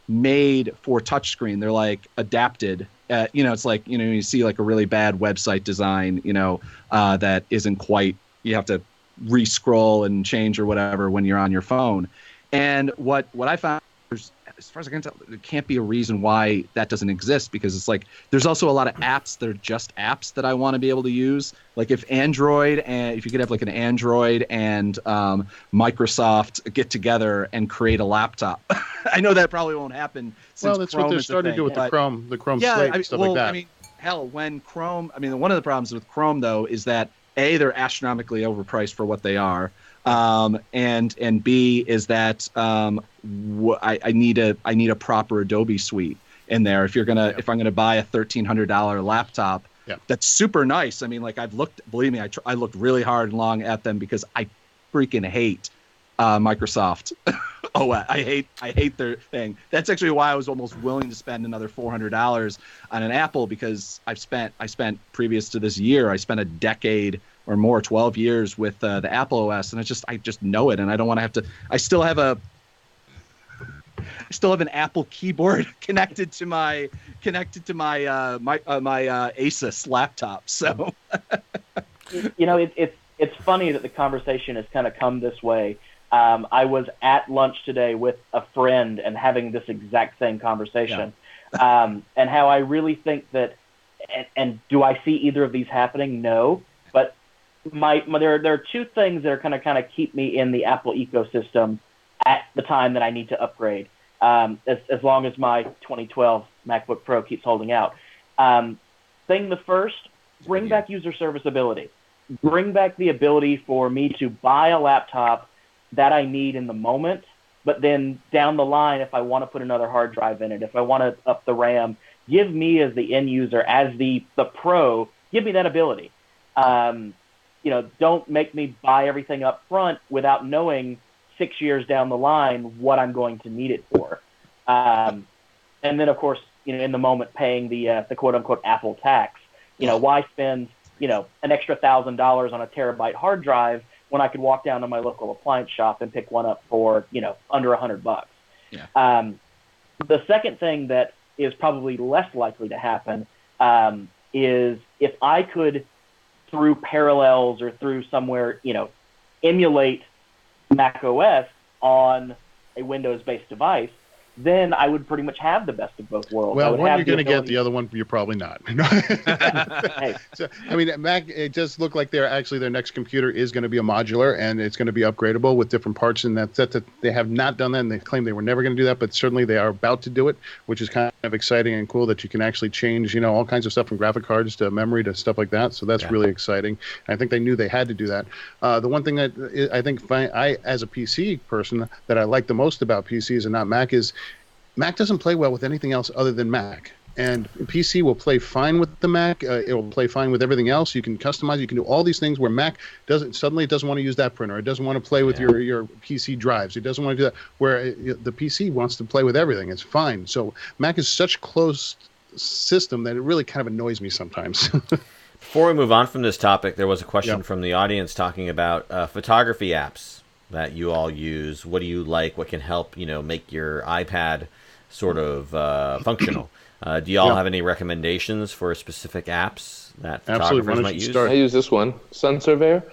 made for touchscreen. They're like adapted it's like, you see like a really bad website design, that isn't quite, you have to re-scroll and change or whatever when you're on your phone. And what I found, as far as I can tell, there can't be a reason why that doesn't exist, because it's like there's also a lot of apps that are just apps that I want to be able to use. Like if you could have like an Android and Microsoft get together and create a laptop. I know that probably won't happen. Well, that's Chrome what they're starting to do with the Chrome yeah, Slate and stuff like that. I mean, hell, when Chrome, one of the problems with Chrome though is that A, they're astronomically overpriced for what they are. And B is that I need a proper Adobe suite in there. If I'm gonna buy a $1,300 laptop, that's super nice. I mean, like believe me, I looked really hard and long at them because I freaking hate Microsoft. I hate their thing. That's actually why I was almost willing to spend another $400 on an Apple, because I spent previous to this year, I spent a decade or more, 12 years with the Apple OS, and I just know it, and I don't want to have to. I still have an Apple keyboard connected to my Asus laptop. So, it's funny that the conversation has kind of come this way. I was at lunch today with a friend and having this exact same conversation, and how I really think that, and do I see either of these happening? No, but there are two things that are kind of keep me in the Apple ecosystem at the time that I need to upgrade, as long as my 2012 MacBook Pro keeps holding out. The first, bring back user serviceability. Bring back the ability for me to buy a laptop that I need in the moment, but then down the line, if I want to put another hard drive in it, if I want to up the RAM, give me as the end user, as the pro, give me that ability. Don't make me buy everything up front without knowing 6 years down the line what I'm going to need it for. And then, of course, in the moment paying the quote unquote Apple tax. Why spend an extra $1,000 on a terabyte hard drive when I could walk down to my local appliance shop and pick one up for under $100? Yeah. The second thing that is probably less likely to happen is if I could, through Parallels or through somewhere, emulate Mac OS on a Windows-based device, then I would pretty much have the best of both worlds. Well, one you're going to get, the other one you're probably not. Hey. So, Mac, it does look like their next computer is going to be a modular, and it's going to be upgradable with different parts in that set. That they have not done that, and they claim they were never going to do that, but certainly they are about to do it, which is kind of exciting and cool that you can actually change, all kinds of stuff from graphic cards to memory to stuff like that. So that's really exciting. I think they knew they had to do that. The one thing that I think I, as a PC person, that I like the most about PCs and not Mac is Mac doesn't play well with anything else other than Mac. And PC will play fine with the Mac. It will play fine with everything else. You can customize. You can do all these things where Mac doesn't want to use that printer. It doesn't want to play with your PC drives. It doesn't want to do that. Where the PC wants to play with everything. It's fine. So Mac is such a closed system that it really kind of annoys me sometimes. Before we move on from this topic, there was a question from the audience talking about photography apps that you all use. What do you like? What can help make your iPad sort of functional? Do y'all have any recommendations for specific apps that photographers might use? I use this one, Sun Surveyor.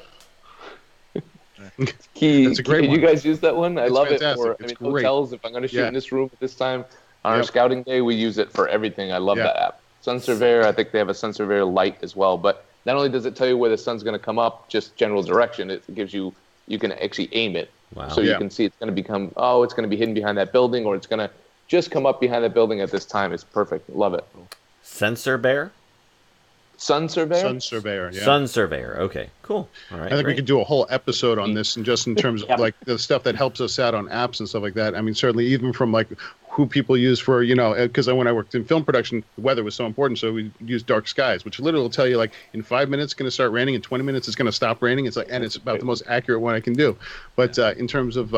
That's a great one. You guys use that one? I love fantastic. it for hotels. If I'm going to shoot in this room at this time on our scouting day, we use it for everything. I love that app. Sun Surveyor, I think they have a Sun Surveyor Lite as well. But not only does it tell you where the sun's going to come up, just general direction, it gives you can actually aim it. Wow. So you can see it's going to it's going to be hidden behind that building, or it's going to just come up behind that building at this time. It's perfect. Love it. Sensor Bear? Sun Surveyor? Sun Surveyor, yeah. Sun Surveyor. Okay, cool. All right. I think we could do a whole episode on this, and just in terms of like the stuff that helps us out on apps and stuff like that. I mean, certainly even from like who people use for, because when I worked in film production, the weather was so important, so we used dark skies, which literally will tell you like in 5 minutes it's going to start raining, in 20 minutes it's going to stop raining. It's like, and it's about the most accurate one I can do. But in terms of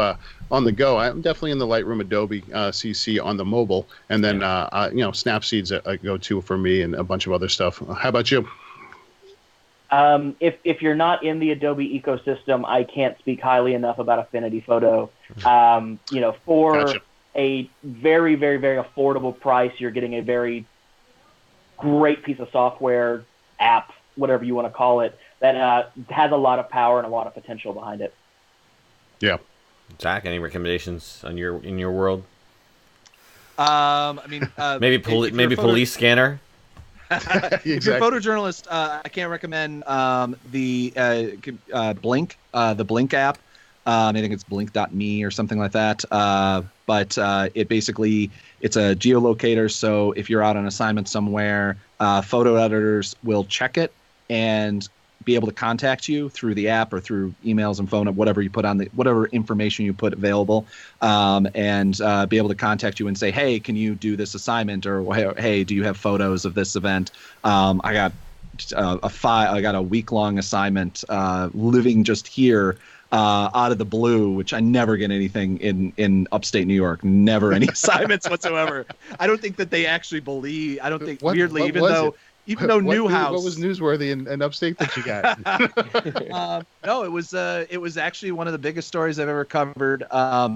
on the go, I'm definitely in the Lightroom Adobe CC on the mobile, and then Snapseed's a go-to for me, and a bunch of other stuff. How about you? If you're not in the Adobe ecosystem, I can't speak highly enough about Affinity Photo. For a very, very, very affordable price, you're getting a very great piece of software, app, whatever you want to call it, that has a lot of power and a lot of potential behind it. Yeah. Zach, any recommendations in your world? I mean, Maybe if police scanner. If you're a photojournalist, I can't recommend the Blink, the Blink app. I think it's blink.me or something like that. But it's a geolocator. So if you're out on assignment somewhere, photo editors will check it and be able to contact you through the app or through emails and phone, whatever you put on whatever information you put available, and be able to contact you and say, hey, can you do this assignment? Or, hey, do you have photos of this event? I got a week-long assignment living just here out of the blue, which I never get anything in upstate New York. Never any assignments whatsoever. I don't think that they actually believe. I don't think weirdly, even though Newhouse. What was newsworthy in upstate that you got? No, it was actually one of the biggest stories I've ever covered,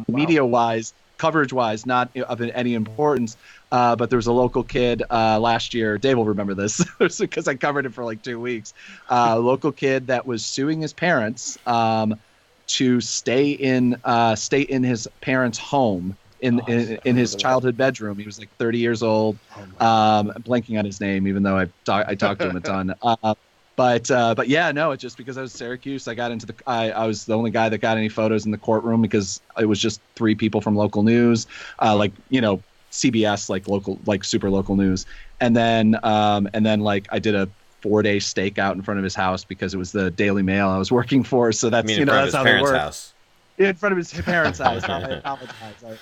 media-wise, coverage-wise, not of any importance. But there was a local kid last year. Dave will remember this because I covered it for like 2 weeks. A local kid that was suing his parents to stay in his parents' home. In his childhood bedroom. He was like 30 years old. Blanking on his name, even though I talked to him a ton. But yeah, no, it's just because I was in Syracuse. I got into I was the only guy that got any photos in the courtroom because it was just 3 people from local news, CBS, like local, like super local news. And then like I did a 4-day stakeout in front of his house because it was the Daily Mail I was working for. So that's that's how they work. House. In front of his parents' house. I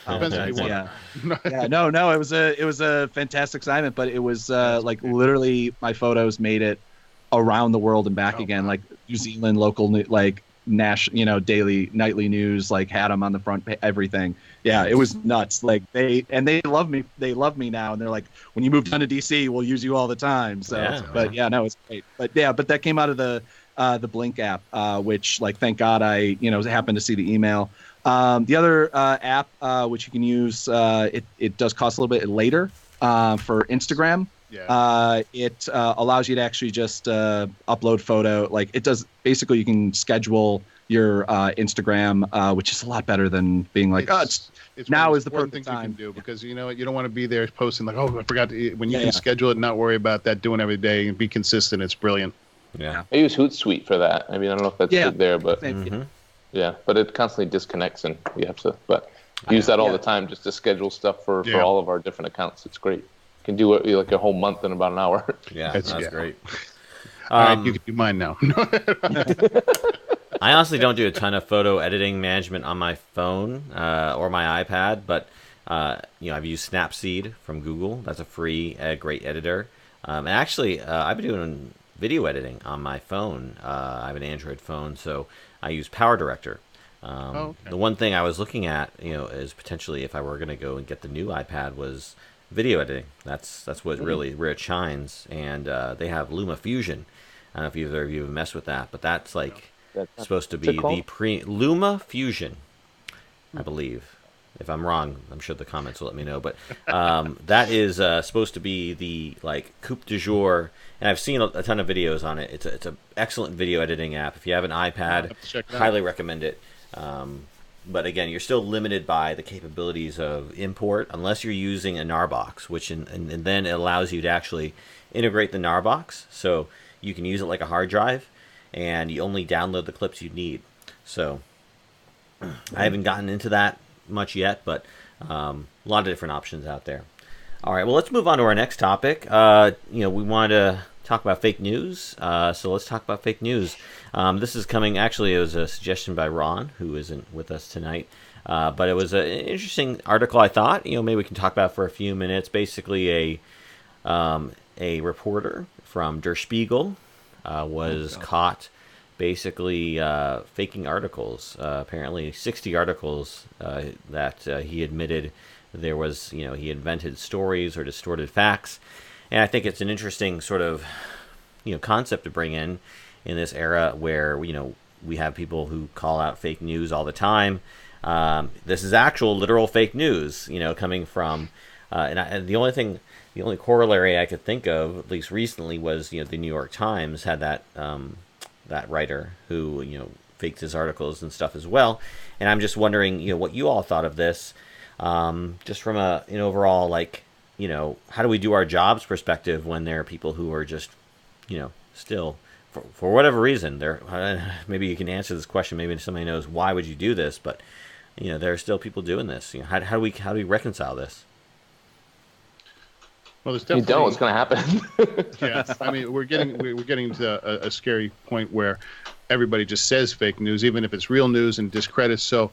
apologize. Yeah. No. It was a fantastic assignment, but it was like literally my photos made it around the world and back again. Wow. Like New Zealand local, like national, daily, nightly news, like had them on the front, everything. Yeah, it was nuts. Like they love me. They love me now, and they're like, when you move down to DC, we'll use you all the time. So, it's great. But that came out of the Blink app, which, like, thank God I happened to see the email. The other app which you can use, it does cost a little bit later for Instagram. Yeah. It allows you to actually just upload photo. Like, it does, basically you can schedule your Instagram, which is a lot better than being like, it's now is the perfect time. You can do, because you don't want to be there posting like, oh, I forgot to, when you can schedule it and not worry about that, doing every day and be consistent. It's brilliant. Yeah, I use Hootsuite for that. I mean, I don't know if that's good there, but but it constantly disconnects and you have to. But I use that all the time just to schedule stuff for all of our different accounts. It's great. You can do it like a whole month in about an hour. Yeah, that's great. All right, you can do mine now. I honestly don't do a ton of photo editing management on my phone or my iPad, but I've used Snapseed from Google. That's a free, great editor. And actually, I've been doing video editing on my phone. I have an Android phone, so I use Power Director. The one thing I was looking at, is potentially if I were going to go and get the new iPad was video editing. That's what really where it shines. And they have Luma Fusion. I don't know if either of you have messed with that, but that's like supposed to be the Luma Fusion, I believe. If I'm wrong, I'm sure the comments will let me know. But that is supposed to be the coupe du jour, and I've seen a ton of videos on it. It's an excellent video editing app. If you have an iPad, highly recommend it. But again, you're still limited by the capabilities of import unless you're using a Narbox, which and then it allows you to actually integrate the Narbox, so you can use it like a hard drive, and you only download the clips you need. So I haven't gotten into that much yet, but a lot of different options out there. All right, well, let's move on to our next topic. We wanted to talk about fake news, so let's talk about fake news. This is coming, actually, it was a suggestion by Ron, who isn't with us tonight, but it was an interesting article, I thought. Maybe we can talk about it for a few minutes. Basically, a reporter from Der Spiegel was caught basically faking articles. Apparently 60 articles that he admitted there was, he invented stories or distorted facts. And I think it's an interesting sort of, concept to bring in this era where, we have people who call out fake news all the time. This is actual literal fake news, coming from And the only corollary I could think of, at least recently, was the New York Times had that writer who faked his articles and stuff as well. And I'm just wondering what you all thought of this, just from an overall how do we do our jobs perspective when there are people who are just still for whatever reason they're maybe you can answer this question, maybe somebody knows why would you do this, but there are still people doing this. How do we reconcile this? Well, there's definitely, you don't. It's going to happen. Yeah, I mean, we're getting to a scary point where everybody just says fake news, even if it's real news, and discredits. So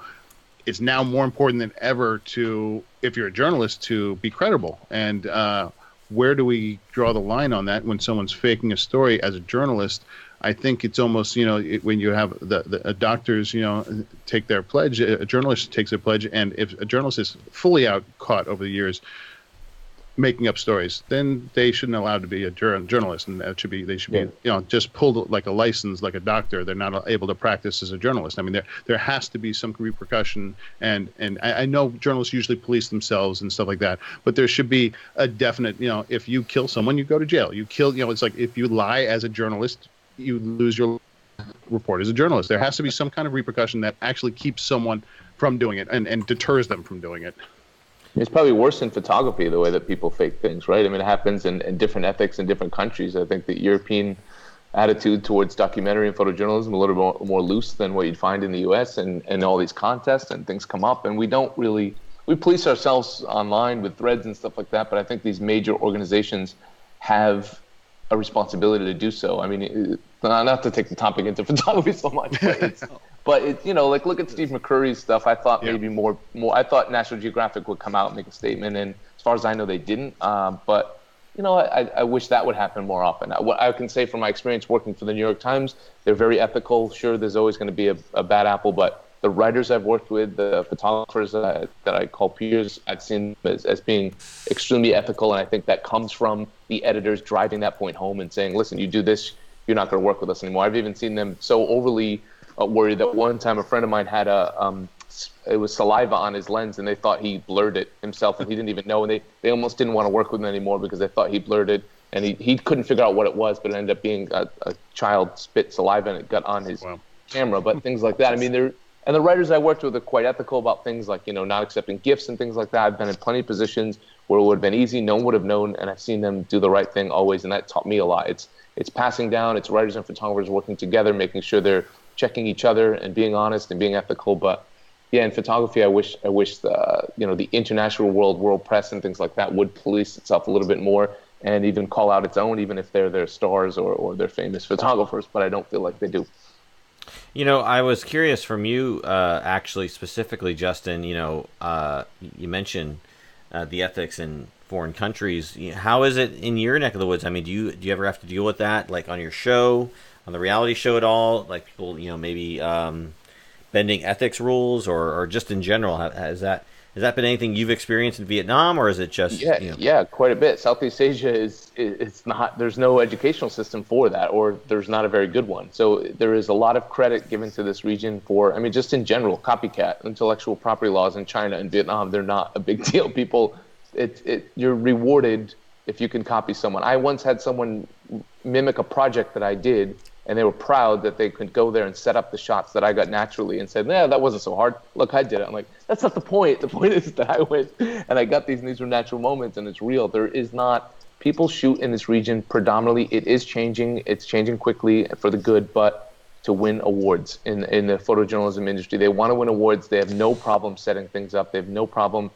it's now more important than ever if you're a journalist, to be credible. And where do we draw the line on that when someone's faking a story as a journalist? I think it's almost, when you have the doctors, take their pledge, a journalist takes their pledge, and if a journalist is fully caught over the years making up stories, then they shouldn't allowed to be a journalist, and they should be just pulled like a license, like a doctor. They're not able to practice as a journalist. I mean, there has to be some repercussion, and I know journalists usually police themselves and stuff like that, but there should be a definite, if you kill someone, you go to jail. You kill, it's like if you lie as a journalist, you lose your report as a journalist. There has to be some kind of repercussion that actually keeps someone from doing it and deters them from doing it. It's probably worse in photography, the way that people fake things, right? I mean, it happens in different ethics in different countries. I think the European attitude towards documentary and photojournalism a little more loose than what you'd find in the U.S. and all these contests and things come up. And we police ourselves online with threads and stuff like that. But I think these major organizations have a responsibility to do so. I mean, not to take the topic into photography so much, but look at Steve McCurry's stuff. I thought maybe more. I thought National Geographic would come out and make a statement, and as far as I know, they didn't. But I wish that would happen more often. What I can say from my experience working for the New York Times, they're very ethical. Sure, there's always going to be a bad apple, but the writers I've worked with, the photographers that I call peers, I've seen as being extremely ethical, and I think that comes from the editors driving that point home and saying, listen, you do this, you're not going to work with us anymore. I've even seen them so overly worried that one time a friend of mine had it was saliva on his lens, and they thought he blurred it himself, and he didn't even know, and they almost didn't want to work with him anymore because they thought he blurred it, and he couldn't figure out what it was, but it ended up being a child spit saliva, and it got on his camera. But things like that, I mean, and the writers I worked with are quite ethical about things like, not accepting gifts and things like that. I've been in plenty of positions where it would have been easy, no one would have known, and I've seen them do the right thing always, and that taught me a lot. It's passing down, it's writers and photographers working together, making sure they're checking each other and being honest and being ethical. But yeah, in photography, I wish the international world press and things like that would police itself a little bit more and even call out its own, even if they're their stars or they're famous photographers. But I don't feel like they do. I was curious from you, actually, specifically, Justin. You mentioned the ethics in foreign countries. How is it in your neck of the woods? I mean, do you ever have to deal with that, like on your show, on the reality show at all? Like people, maybe bending ethics rules, or just in general? Has that been anything you've experienced in Vietnam, or is it just? Yeah, quite a bit. Southeast Asia it's not. There's no educational system for that, or there's not a very good one. So there is a lot of credit given to this region for. I mean, just in general, copycat intellectual property laws in China and Vietnam, they're not a big deal. People, you're rewarded if you can copy someone. I once had someone mimic a project that I did, and they were proud that they could go there and set up the shots that I got naturally and said, that wasn't so hard. Look, I did it. I'm like, that's not the point. The point is that I went and I got these were natural moments, and it's real. There is not, people shoot in this region predominantly. It is changing. It's changing quickly for the good, but to win awards in the photojournalism industry. They want to win awards. They have no problem setting things up. They have no problem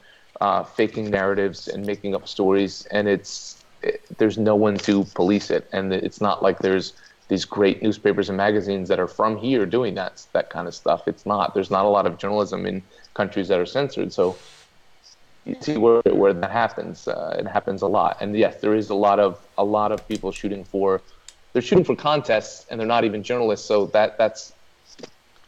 faking narratives and making up stories. And there's no one to police it. And it's not like there's these great newspapers and magazines that are from here doing that kind of stuff. It's not. There's not a lot of journalism in countries that are censored. So you see where that happens. It happens a lot. And yes, there is a lot of people shooting for contests, and they're not even journalists. So that's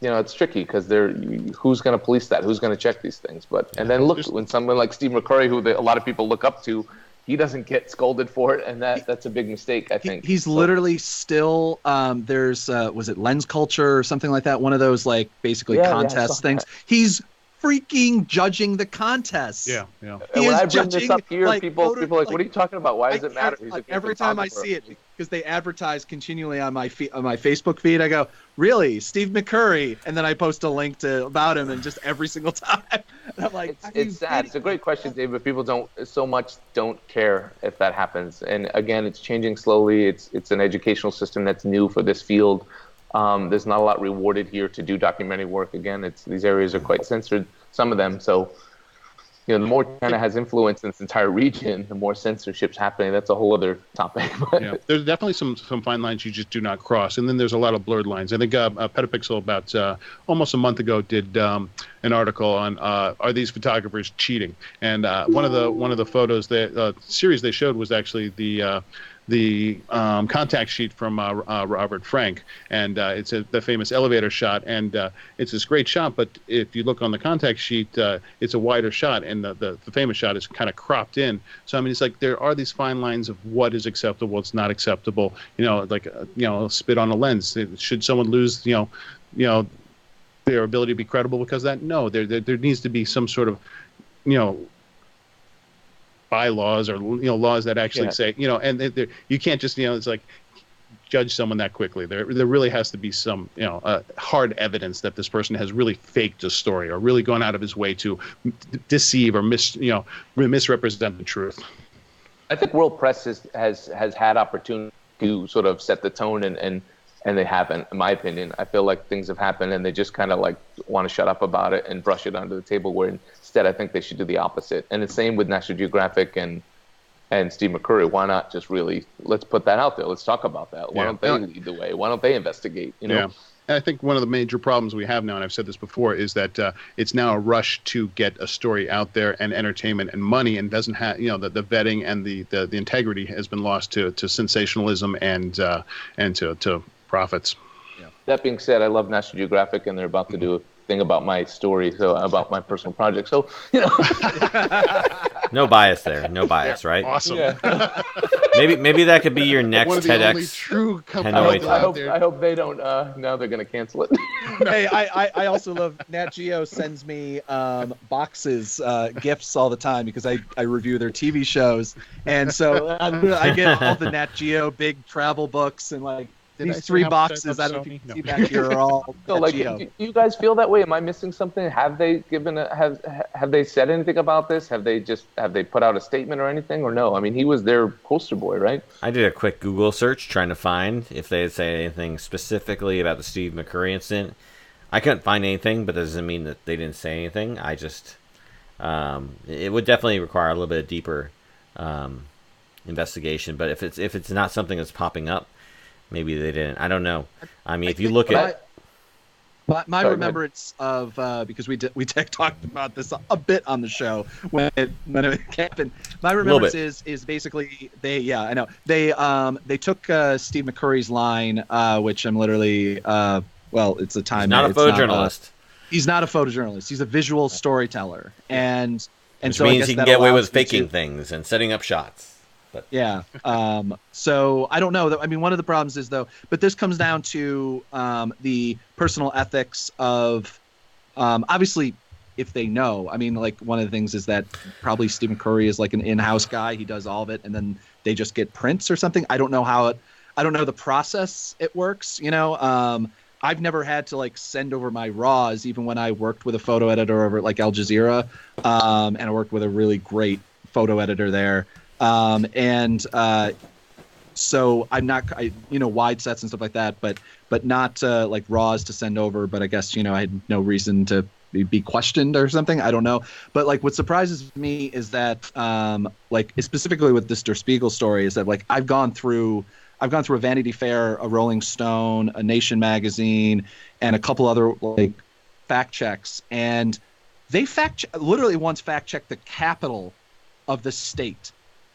it's tricky because who's going to police that? Who's going to check these things? And then look, when someone like Steve McCurry, who a lot of people look up to, he doesn't get scolded for it, and that's a big mistake, I think. He's literally still there's was it Lens Culture or something like that, one of those like basically contest things. He's freaking judging the contest. Yeah. And when I bring this up here, people are like, "What are you talking about? Why does it matter?" He's Every time I see it, because they advertise continually on my Facebook feed, I go, "Really, Steve McCurry?" And then I post a link about him, and just every single time, and I'm like, "It's sad." It's a great question, Dave, but people don't care if that happens. And again, it's changing slowly. It's an educational system that's new for this field. There's not a lot rewarded here to do documentary work. Again, these areas are quite censored, some of them. So, the more China has influence in this entire region, the more censorship's happening. That's a whole other topic. Yeah, there's definitely some fine lines you just do not cross, and then there's a lot of blurred lines. I think Petapixel about almost a month ago did an article on are these photographers cheating? And one of the photos series they showed was actually the contact sheet from Robert Frank, and it's the famous elevator shot, and it's this great shot. But if you look on the contact sheet, it's a wider shot, and the famous shot is kind of cropped in. So I mean, it's like there are these fine lines of what is acceptable, what's not acceptable. Spit on a lens. Should someone lose, their ability to be credible because of that? No, there needs to be some sort of, bylaws or laws that actually say and you can't just it's like judge someone that quickly. There really has to be some hard evidence that this person has really faked a story or really gone out of his way to deceive or misrepresent the truth. I think World Press has had opportunity to sort of set the tone and they haven't, in my opinion. I feel like things have happened and they just kind of like want to shut up about it and brush it under the table, where instead I think they should do the opposite. And the same with National Geographic and Steve McCurry. Why not just really, let's put that out there. Let's talk about that. Why don't they lead the way? Why don't they investigate? Yeah. And I think one of the major problems we have now, and I've said this before, is that it's now a rush to get a story out there and entertainment and money, and doesn't have the vetting and the integrity has been lost to sensationalism and to profits. Yeah. That being said, I love National Geographic, and they're about to do a thing about my story, so about my personal project. So no bias there, no bias, right? Awesome. Yeah. maybe that could be your next TEDx true Hanoi talk. I hope they don't. Now they're going to cancel it. Hey, I also love Nat Geo sends me boxes, gifts all the time because I review their TV shows, and so I get all the Nat Geo big travel books and like. These 3 boxes, I don't know if you can see back here, are all do you guys feel that way? Am I missing something? Have they have they said anything about this? Have they put out a statement or anything, or no? I mean, he was their poster boy, right? I did a quick Google search trying to find if they had said anything specifically about the Steve McCurry incident. I couldn't find anything, but that doesn't mean that they didn't say anything. I just it would definitely require a little bit of deeper investigation. But if it's not something that's popping up, maybe they didn't. I don't know. I mean, if you look at my remembrance of because we talked about this a bit on the show when it happened. My remembrance is basically they took Steve McCurry's line, which I'm literally it's a time. He's not a photojournalist. He's not a photojournalist. He's a visual storyteller, and which so means he can get away with faking things and setting up shots. But. Yeah. So I don't know. I mean, one of the problems is but this comes down to the personal ethics of, obviously, if they know. I mean, like one of the things is that probably Stephen Curry is like an in-house guy. He does all of it, and then they just get prints or something. I don't know I don't know the process it works. I've never had to like send over my raws, even when I worked with a photo editor over at like Al Jazeera, and I worked with a really great photo editor there. So I'm not, wide sets and stuff like that, but not like raws to send over. But I guess, I had no reason to be questioned or something. I don't know. But like what surprises me is that, like specifically with this Der Spiegel story is that like I've gone through a Vanity Fair, a Rolling Stone, a Nation magazine, and a couple other like fact checks. And they literally once fact checked the capital of the state.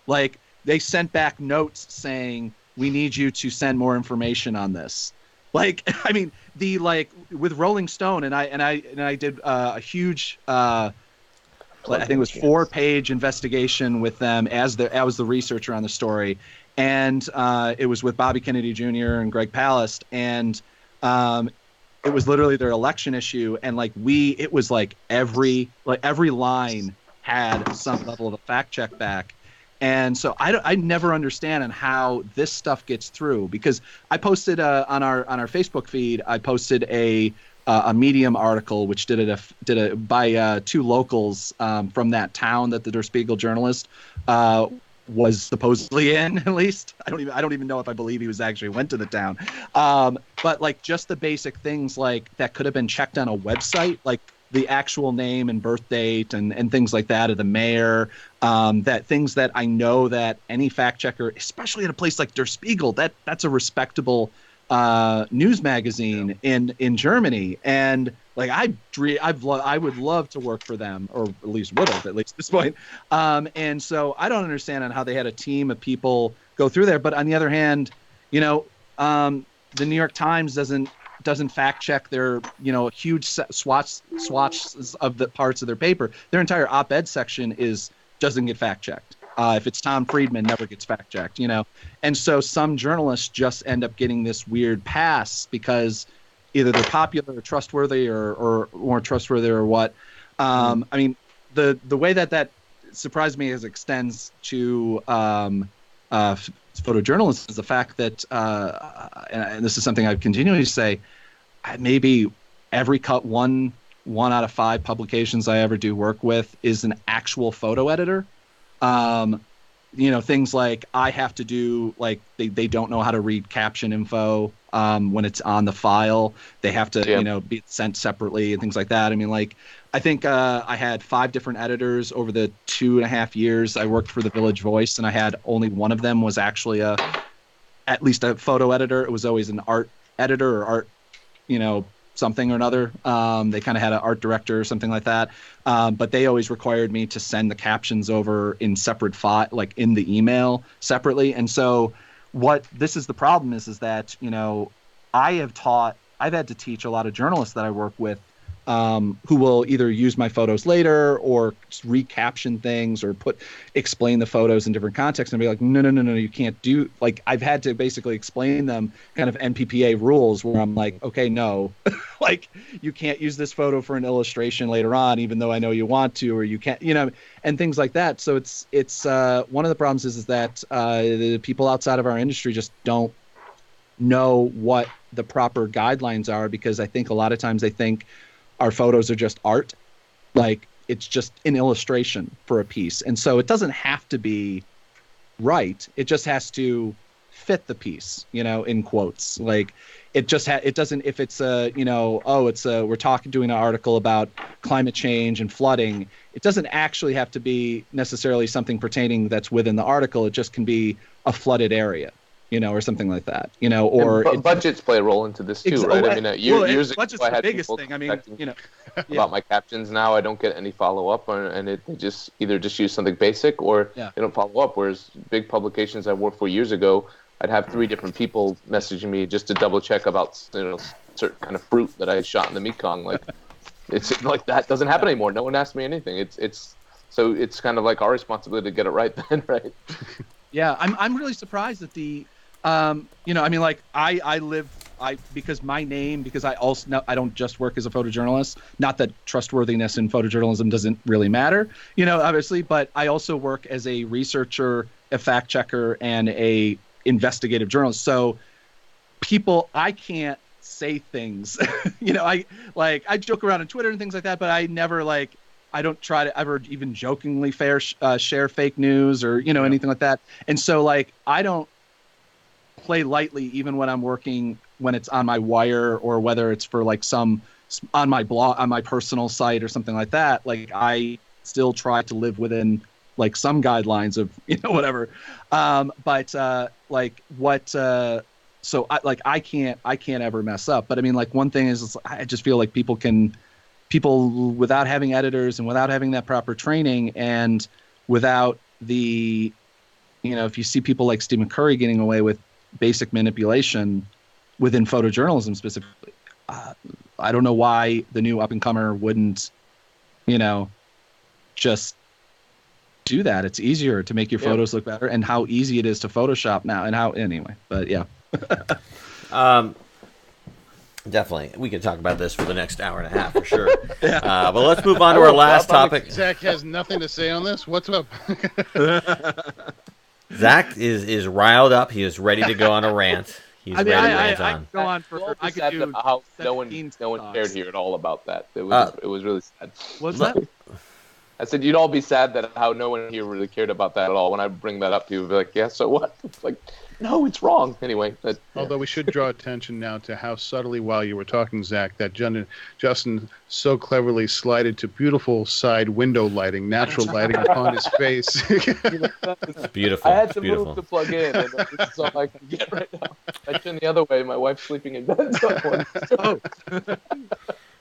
Like they sent back notes saying, we need you to send more information on this. Like, I mean, with Rolling Stone and I did a huge, I think it was 4-page investigation with them as the researcher on the story. And it was with Bobby Kennedy Jr. and Greg Palast. And it was literally their election issue, and it was every line had some level of a fact check back. And so I never understand on how this stuff gets through, because I posted on our Facebook feed, I posted a Medium article which did it by two locals from that town that the Der Spiegel journalist was supposedly in. At least I don't even know if I believe he went to the town, but just the basic things that could have been checked on a website, the actual name and birth date and things like that of the mayor, that things that I know that any fact checker, especially at a place like Der Spiegel, that's a respectable news magazine in Germany, and I would love to work for them, or at least would have at this point. And so I don't understand on how they had a team of people go through there. But on the other hand, the New York Times doesn't fact check their huge swatches of the parts of their paper. Their entire op-ed section doesn't get fact checked. If it's Tom Friedman, never gets fact checked, And so some journalists just end up getting this weird pass because either they're popular or trustworthy or more trustworthy or what. I mean, the way that surprised me as extends to photojournalism is the fact that, and this is something I continually say, maybe every one out of 5 publications I ever do work with is an actual photo editor. Things like I have to do, they don't know how to read caption info when it's on the file. They have to, be sent separately and things like that. I mean, I think I had 5 different editors over the 2.5 years I worked for the Village Voice, and I had only one of them was actually at least a photo editor. It was always an art editor or art, something or another. They kind of had an art director or something like that. But they always required me to send the captions over in separate file, in the email separately. And so this is the problem is that, I've had to teach a lot of journalists that I work with who will either use my photos later or recaption things or explain the photos in different contexts and be like, no, you can't do, I've had to basically explain them kind of NPPA rules where I'm like, okay, no, you can't use this photo for an illustration later on, even though I know you want to, or you can't, and things like that. So it's one of the problems is that the people outside of our industry just don't know what the proper guidelines are, because I think a lot of times they think our photos are just art, it's just an illustration for a piece. And so it doesn't have to be right. It just has to fit the piece, in quotes. It doesn't, if it's we're doing an article about climate change and flooding, it doesn't actually have to be necessarily something pertaining that's within the article. It just can be a flooded area. Or something like that, or budgets play a role into this too, right? I mean, years ago, budget's I the had biggest people thing. I mean, about my captions. Now I don't get any follow up, and they just either use something basic or they don't follow up. Whereas big publications I worked for years ago, I'd have 3 different people messaging me just to double check about certain kind of fruit that I had shot in the Mekong. It's that doesn't happen anymore. No one asks me anything. It's kind of our responsibility to get it right then, right? Yeah, I'm really surprised that because my name, because I also know I don't just work as a photojournalist, not that trustworthiness in photojournalism doesn't really matter, obviously, but I also work as a researcher, a fact checker, and a investigative journalist. So I can't say things, I joke around on Twitter and things like that, but I never I don't try to ever even jokingly share fake news or, anything like that. And so I don't play lightly, even when I'm working, when it's on my wire or whether it's for some on my blog, on my personal site or something like that. I still try to live within some guidelines of, whatever. So I can't ever mess up. But I mean, one thing is I just feel like people without having editors and without having that proper training and without the, if you see people like Stephen Curry getting away with basic manipulation within photojournalism specifically, I don't know why the new up-and-comer wouldn't, just do that. It's easier to make your photos look better, and how easy it is to Photoshop now, and how anyway. But yeah. Definitely. We can talk about this for the next hour and a half for sure. But let's move on to our last topic. Zach has nothing to say on this. What's up? Zach is riled up. He is ready to go on a rant. He's ready to rant on. Go on for. I could do how no one cared here at all about that. It was really sad. What's that? I said you'd all be sad that how no one here really cared about that at all. When I bring that up to you, you'll be like, yeah, so what? It's like, no, it's wrong. Anyway. Although we should draw attention now to how subtly, while you were talking, Zach, that Justin so cleverly slided to beautiful side window lighting, natural lighting upon his face. It's beautiful. I had to beautiful. move to plug in, and this is all I can get right now. I turn the other way. My wife's sleeping in bed.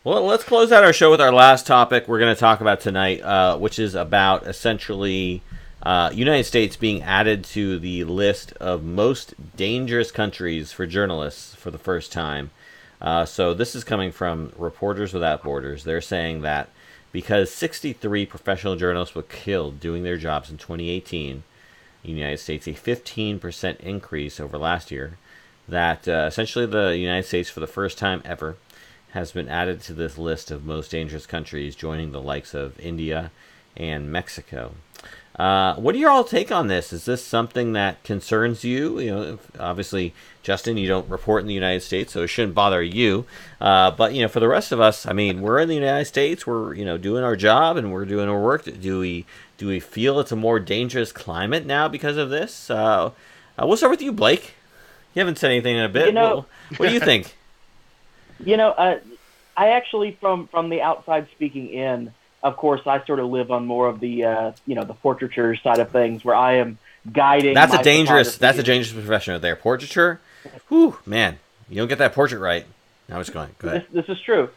Well, let's close out our show with our last topic we're going to talk about tonight, which is about essentially United States being added to the list of most dangerous countries for journalists for the first time. So this is coming from Reporters Without Borders. They're saying that because 63 professional journalists were killed doing their jobs in 2018, in the United States, a 15% increase over last year, that essentially the United States, for the first time ever, has been added to this list of most dangerous countries, joining the likes of India and Mexico. What do your all take on this? Is this something that concerns you? You know, obviously, Justin, you don't report in the United States, so it shouldn't bother you. But for the rest of us, I mean, we're in the United States. We're doing our job and we're doing our work. Do we feel it's a more dangerous climate now because of this? We'll start with you, Blake. You haven't said anything in a bit. What do you think? I actually, from the outside speaking in, of course, I sort of live on more of the the portraiture side of things, where I am guiding. That's a dangerous profession right there. Portraiture, whew, man, you don't get that portrait right. I was going. Go ahead. This is true,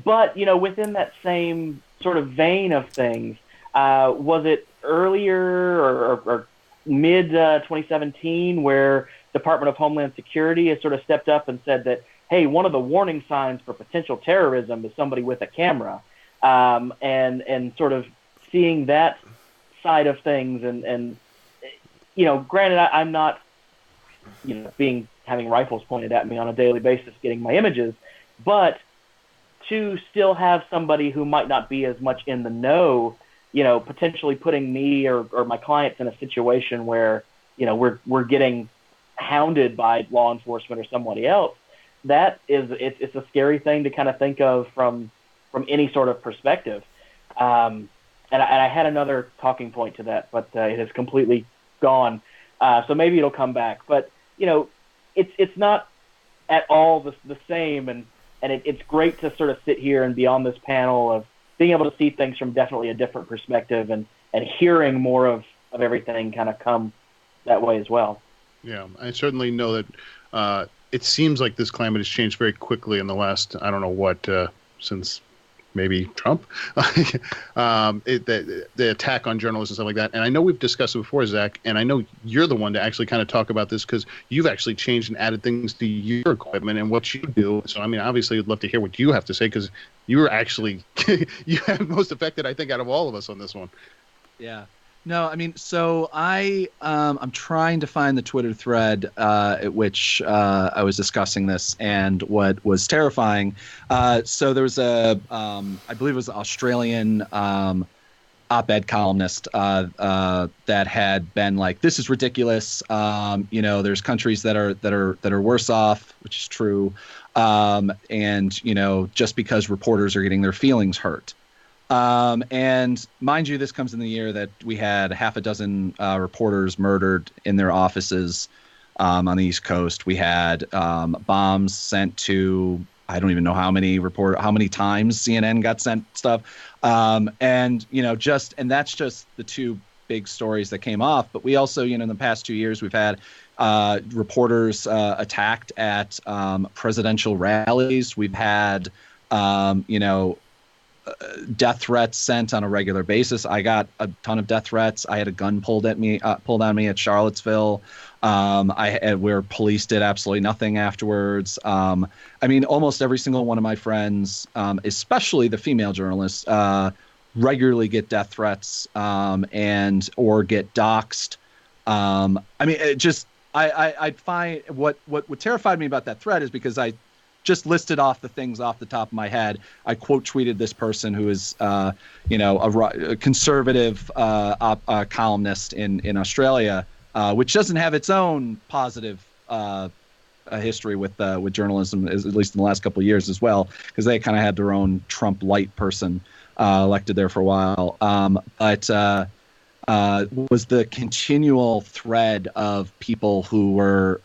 but within that same sort of vein of things, was it earlier or mid 2017 where Department of Homeland Security has sort of stepped up and said that, hey, one of the warning signs for potential terrorism is somebody with a camera, and sort of seeing that side of things, and granted, I'm not, having rifles pointed at me on a daily basis, getting my images, but to still have somebody who might not be as much in the know, potentially putting me or my clients in a situation where, we're getting hounded by law enforcement or somebody else. It's a scary thing to kind of think of from any sort of perspective. And I had another talking point to that, but it has completely gone. So maybe it'll come back. But it's not at all the same, and it's great to sort of sit here and be on this panel of being able to see things from definitely a different perspective, and hearing more of everything kind of come that way as well. Yeah, I certainly know that it seems like this climate has changed very quickly in the last, I don't know what, since maybe Trump, the attack on journalists and stuff like that. And I know we've discussed it before, Zach, and I know you're the one to actually kind of talk about this because you've actually changed and added things to your equipment and what you do. So, I mean, obviously, I'd love to hear what you have to say because you were actually, you have most affected, I think, out of all of us on this one. Yeah. No, I mean, so I'm trying to find the Twitter thread at which I was discussing this, and what was terrifying. So there was I believe it was an Australian op-ed columnist that had been like, "This is ridiculous. There's countries that are worse off," which is true, and just because reporters are getting their feelings hurt. And mind you, this comes in the year that we had half a dozen reporters murdered in their offices on the East Coast. We had bombs sent to, I don't even know how many times CNN got sent stuff. And that's just the two big stories that came off. But we also, in the past 2 years, we've had reporters attacked at presidential rallies. We've had, death threats sent on a regular basis. I got a ton of death threats. I had a gun pulled on me at Charlottesville, where police did absolutely nothing afterwards. I mean, almost every single one of my friends, especially the female journalists, regularly get death threats or get doxxed. I mean, it just I find what terrified me about that threat is because I just listed off the things off the top of my head. I quote tweeted this person who is, a conservative columnist in Australia, which doesn't have its own positive a history with journalism, at least in the last couple of years as well, because they kind of had their own Trump light person elected there for a while. But was the continual thread of people who were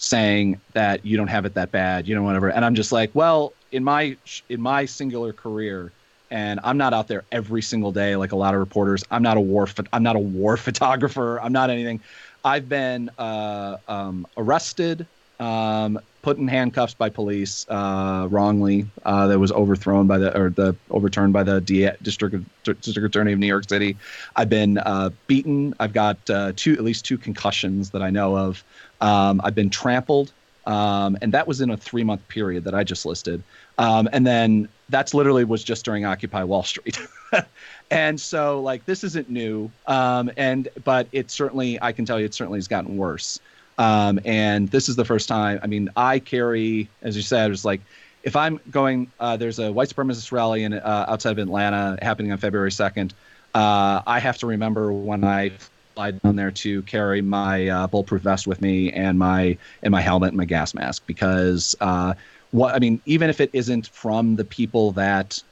saying that you don't have it that bad, whatever. And I'm just like, well, in my singular career, and I'm not out there every single day like a lot of reporters. I'm not a war photographer. I'm not anything. I've been arrested, put in handcuffs by police wrongly. That was overturned by the district attorney of New York City. I've been beaten. I've got at least two concussions that I know of. I've been trampled, and that was in a 3-month period that I just listed. And then that's literally was just during Occupy Wall Street. And so like this isn't new, but it certainly, I can tell you, it certainly has gotten worse. And this is the first time. I mean, I carry, as you said, it's like if I'm going, there's a white supremacist rally outside of Atlanta happening on February 2nd. I have to remember when I fly down there to carry my bulletproof vest with me and my helmet and my gas mask, because even if it isn't from the people that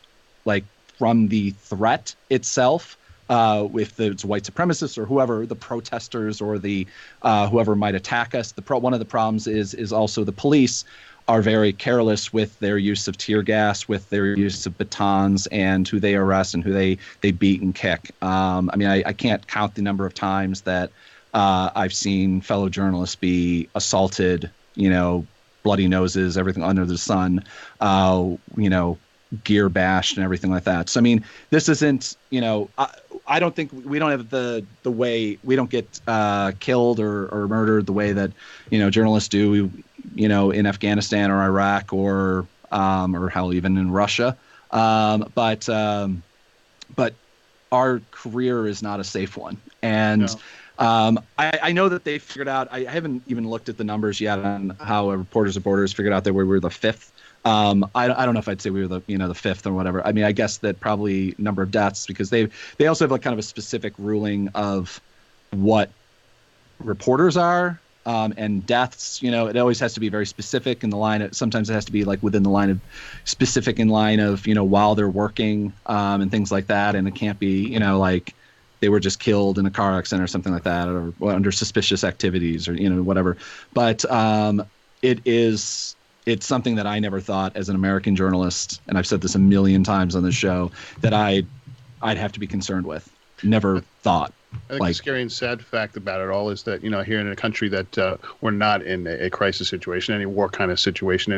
from the threat itself, if it's white supremacists or whoever, the protesters or the whoever might attack us. One of the problems is also the police are very careless with their use of tear gas, with their use of batons, and who they arrest and who they beat and kick. I can't count the number of times that I've seen fellow journalists be assaulted, bloody noses, everything under the sun, gear bashed and everything like that. So, I mean, this isn't, I don't think we don't have the way, we don't get killed or murdered the way that, journalists do, in Afghanistan or Iraq or hell, even in Russia. But our career is not a safe one. And I know that they figured out, I haven't even looked at the numbers yet on how Reporters of Borders figured out that we were the fifth. I don't know if I'd say we were the fifth or whatever. I mean, I guess that probably number of deaths, because they also have kind of a specific ruling of what reporters are, and deaths. It always has to be very specific in the line. Sometimes it has to be within the line of specific in line of while they're working, and things like that. And it can't be they were just killed in a car accident or something like that, or under suspicious activities or whatever. But it's something that I never thought as an American journalist, and I've said this a million times on this show, that I'd have to be concerned with. Never thought. I think the scary and sad fact about it all is that, here in a country that we're not in a crisis situation, any war kind of situation,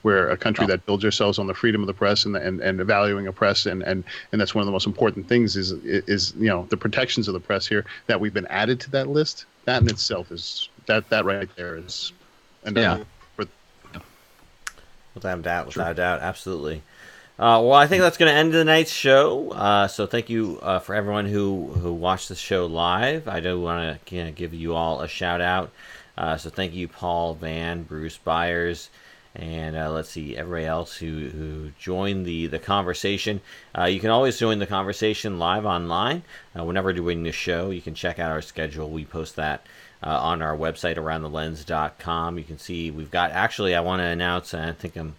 we're a country that builds ourselves on the freedom of the press and valuing a press. And that's one of the most important things is the protections of the press here, that we've been added to that list. That in itself is, that right there is. Without a doubt, absolutely. Well, I think that's going to end tonight's show. So thank you for everyone who watched the show live. I do want to give you all a shout out. So thank you, Paul, Van, Bruce Byers, and let's see, everybody else who joined the conversation. You can always join the conversation live online. Whenever doing the show, you can check out our schedule. We post that on our website, aroundthelens.com. You can see we've got, actually, I want to announce, and I think I'm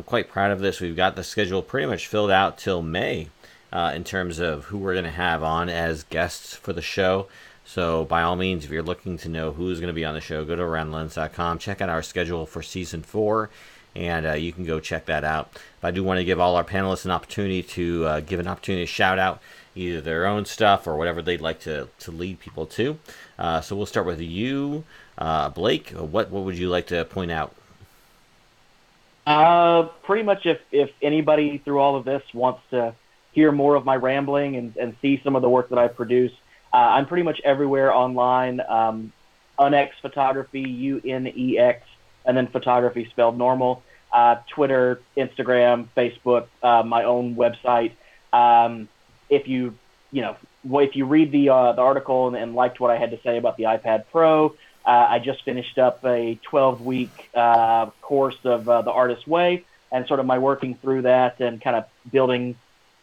quite proud of this, we've got the schedule pretty much filled out till May in terms of who we're going to have on as guests for the show. So by all means, if you're looking to know who's going to be on the show, go to aroundthelens.com, check out our schedule for season 4, and you can go check that out. But I do want to give all our panelists an opportunity to shout out either their own stuff or whatever they'd like to lead people to. So we'll start with you, Blake. What would you like to point out? Pretty much if anybody through all of this wants to hear more of my rambling and see some of the work that I produce, I'm pretty much everywhere online. Unex Photography, UNEX, and then photography spelled normal. Twitter, Instagram, Facebook, my own website. If you read the article and liked what I had to say about the iPad Pro, I just finished up a 12-week course of the Artist's Way, and sort of my working through that and kind of building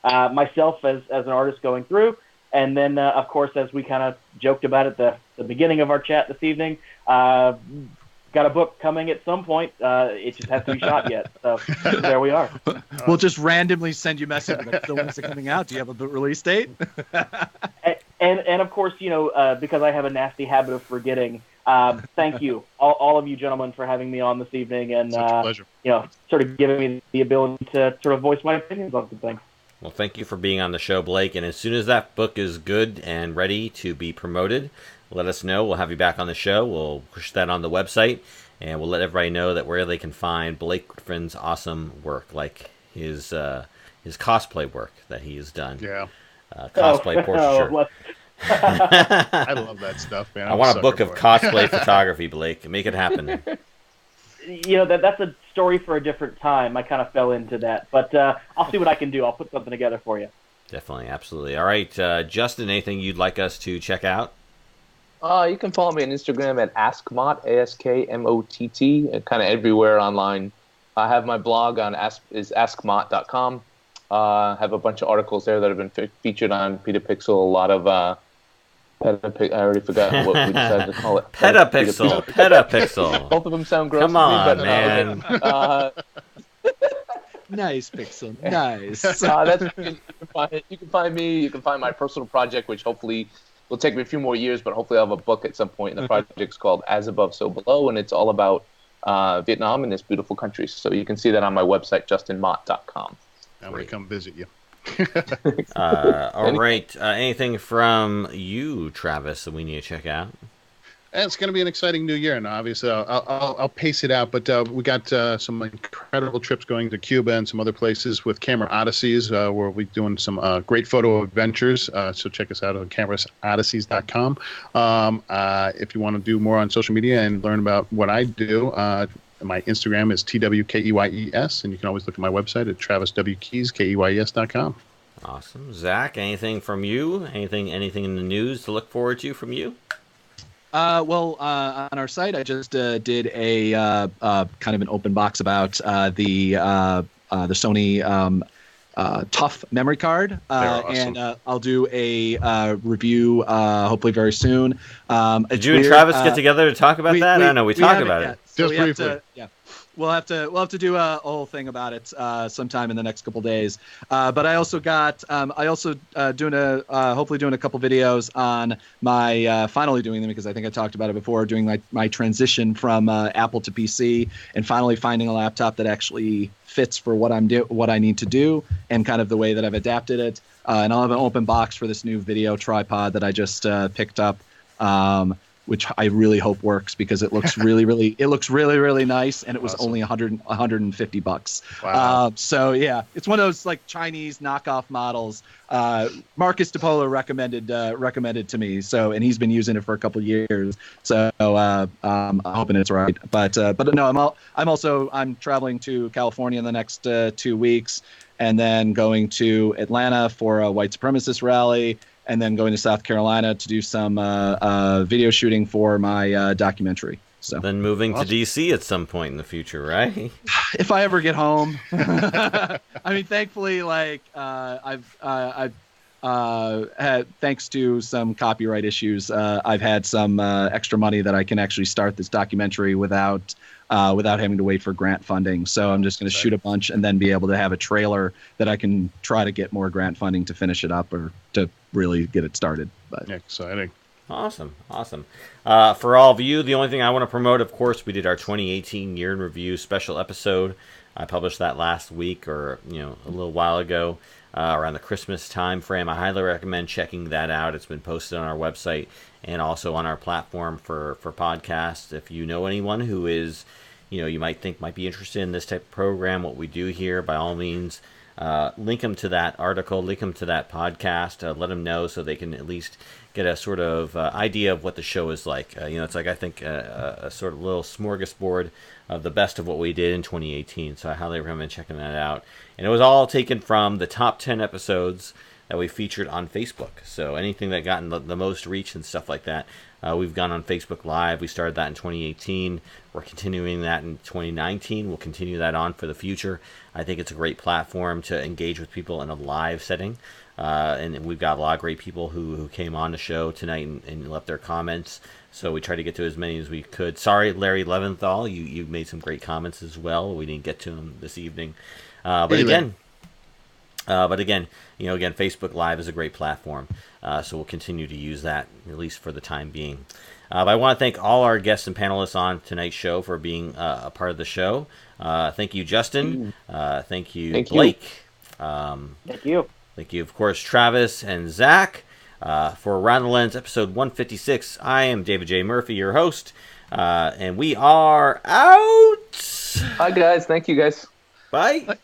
myself as an artist going through. And then, of course, as we kind of joked about at the beginning of our chat this evening, got a book coming at some point. It just hasn't been shot yet. So there we are. We'll just randomly send you messages. Like, so when is it coming out? Do you have a release date? and of course, because I have a nasty habit of forgetting, thank you, all of you gentlemen, for having me on this evening, and Such a pleasure. Sort of giving me the ability to sort of voice my opinions on some things. Well, thank you for being on the show, Blake. And as soon as that book is good and ready to be promoted, let us know. We'll have you back on the show. We'll push that on the website, and we'll let everybody know that where they can find Blake Griffin's awesome work, like his cosplay work that he has done. Yeah. Cosplay portraiture. I love that stuff, man. I want a book of cosplay photography, Blake. Make it happen. That's a story for a different time. I kind of fell into that, but I'll see what I can do. I'll put something together for you. Definitely, absolutely. All right, Justin, anything you'd like us to check out? You can follow me on Instagram at AskMott, AskMott, kind of everywhere online. I have my blog on askmott.com. I have a bunch of articles there that have been featured on Petapixel. A lot of I already forgot what we decided to call it. Petapixel. Both of them sound gross. Come on, man. Nice, Pixel. Nice. You can find me. You can find my personal project, which hopefully will take me a few more years, but hopefully I'll have a book at some point. And the project's called As Above, So Below, and it's all about Vietnam and this beautiful country. So you can see that on my website, justinmott.com. I'm going to come visit you. All right. Anything from you, Travis, that we need to check out? It's going to be an exciting new year, and obviously I'll pace it out. But we got some incredible trips going to Cuba and some other places with Camera Odysseys, where we'll be doing some great photo adventures. So check us out on camerasodysseys.com. If you want to do more on social media and learn about what I do, my Instagram is TWKEYES, and you can always look at my website at TravisWKeys.com. Awesome. Zach, anything from you? Anything in the news to look forward to from you? On our site, I just did a kind of an open box about the Sony Tough memory card, awesome. and I'll do a review hopefully very soon. Did you and Travis get together to talk about that? I don't know. We talked about it. So just briefly. We'll have to do a whole thing about it sometime in the next couple days. But I also got hopefully doing a couple videos on my finally doing them, because I think I talked about it before, doing my transition from Apple to PC and finally finding a laptop that actually fits for what I need to do and kind of the way that I've adapted it. And I'll have an open box for this new video tripod that I just picked up. Which I really hope works, because it looks really nice, and it was awesome. Only $150. Wow. So yeah, it's one of those like Chinese knockoff models. Marcus DePolo recommended to me, and he's been using it for a couple of years. So I'm hoping it's right. But no, I'm traveling to California in the next 2 weeks, and then going to Atlanta for a white supremacist rally, and then going to South Carolina to do some video shooting for my documentary. So then moving to DC at some point in the future, right? If I ever get home. I mean, thankfully, I've had, thanks to some copyright issues, I've had some extra money that I can actually start this documentary without having to wait for grant funding. So I'm just going to shoot a bunch and then be able to have a trailer that I can try to get more grant funding to finish it up or to really get it started. But exciting. Awesome. For all of you, the only thing I want to promote, of course, we did our 2018 Year in Review special episode. I published that last week, or a little while ago, around the Christmas time frame. I highly recommend checking that out. It's been posted on our website and also on our platform for podcasts. If you know anyone who is, you might think might be interested in this type of program, what we do here, by all means, link them to that article, link them to that podcast, let them know so they can at least get a sort of idea of what the show is like. It's like, I think, a sort of little smorgasbord of the best of what we did in 2018. So I highly recommend checking that out. And it was all taken from the top 10 episodes that we featured on Facebook. So anything that gotten the most reach and stuff like that, we've gone on Facebook Live. We started that in 2018. We're continuing that in 2019. We'll continue that on for the future. I think it's a great platform to engage with people in a live setting. And we've got a lot of great people who came on the show tonight and left their comments. So we tried to get to as many as we could. Sorry, Larry Leventhal, you made some great comments as well. We didn't get to them this evening. But again, again, Facebook Live is a great platform. So we'll continue to use that, at least for the time being. But I want to thank all our guests and panelists on tonight's show for being a part of the show. Thank you, Justin. Thank you, Blake. Thank you. Thank you, of course, Travis and Zach. For Around the Lens, episode 156, I am David J. Murphy, your host, and we are out. Hi, guys. Thank you, guys. Bye.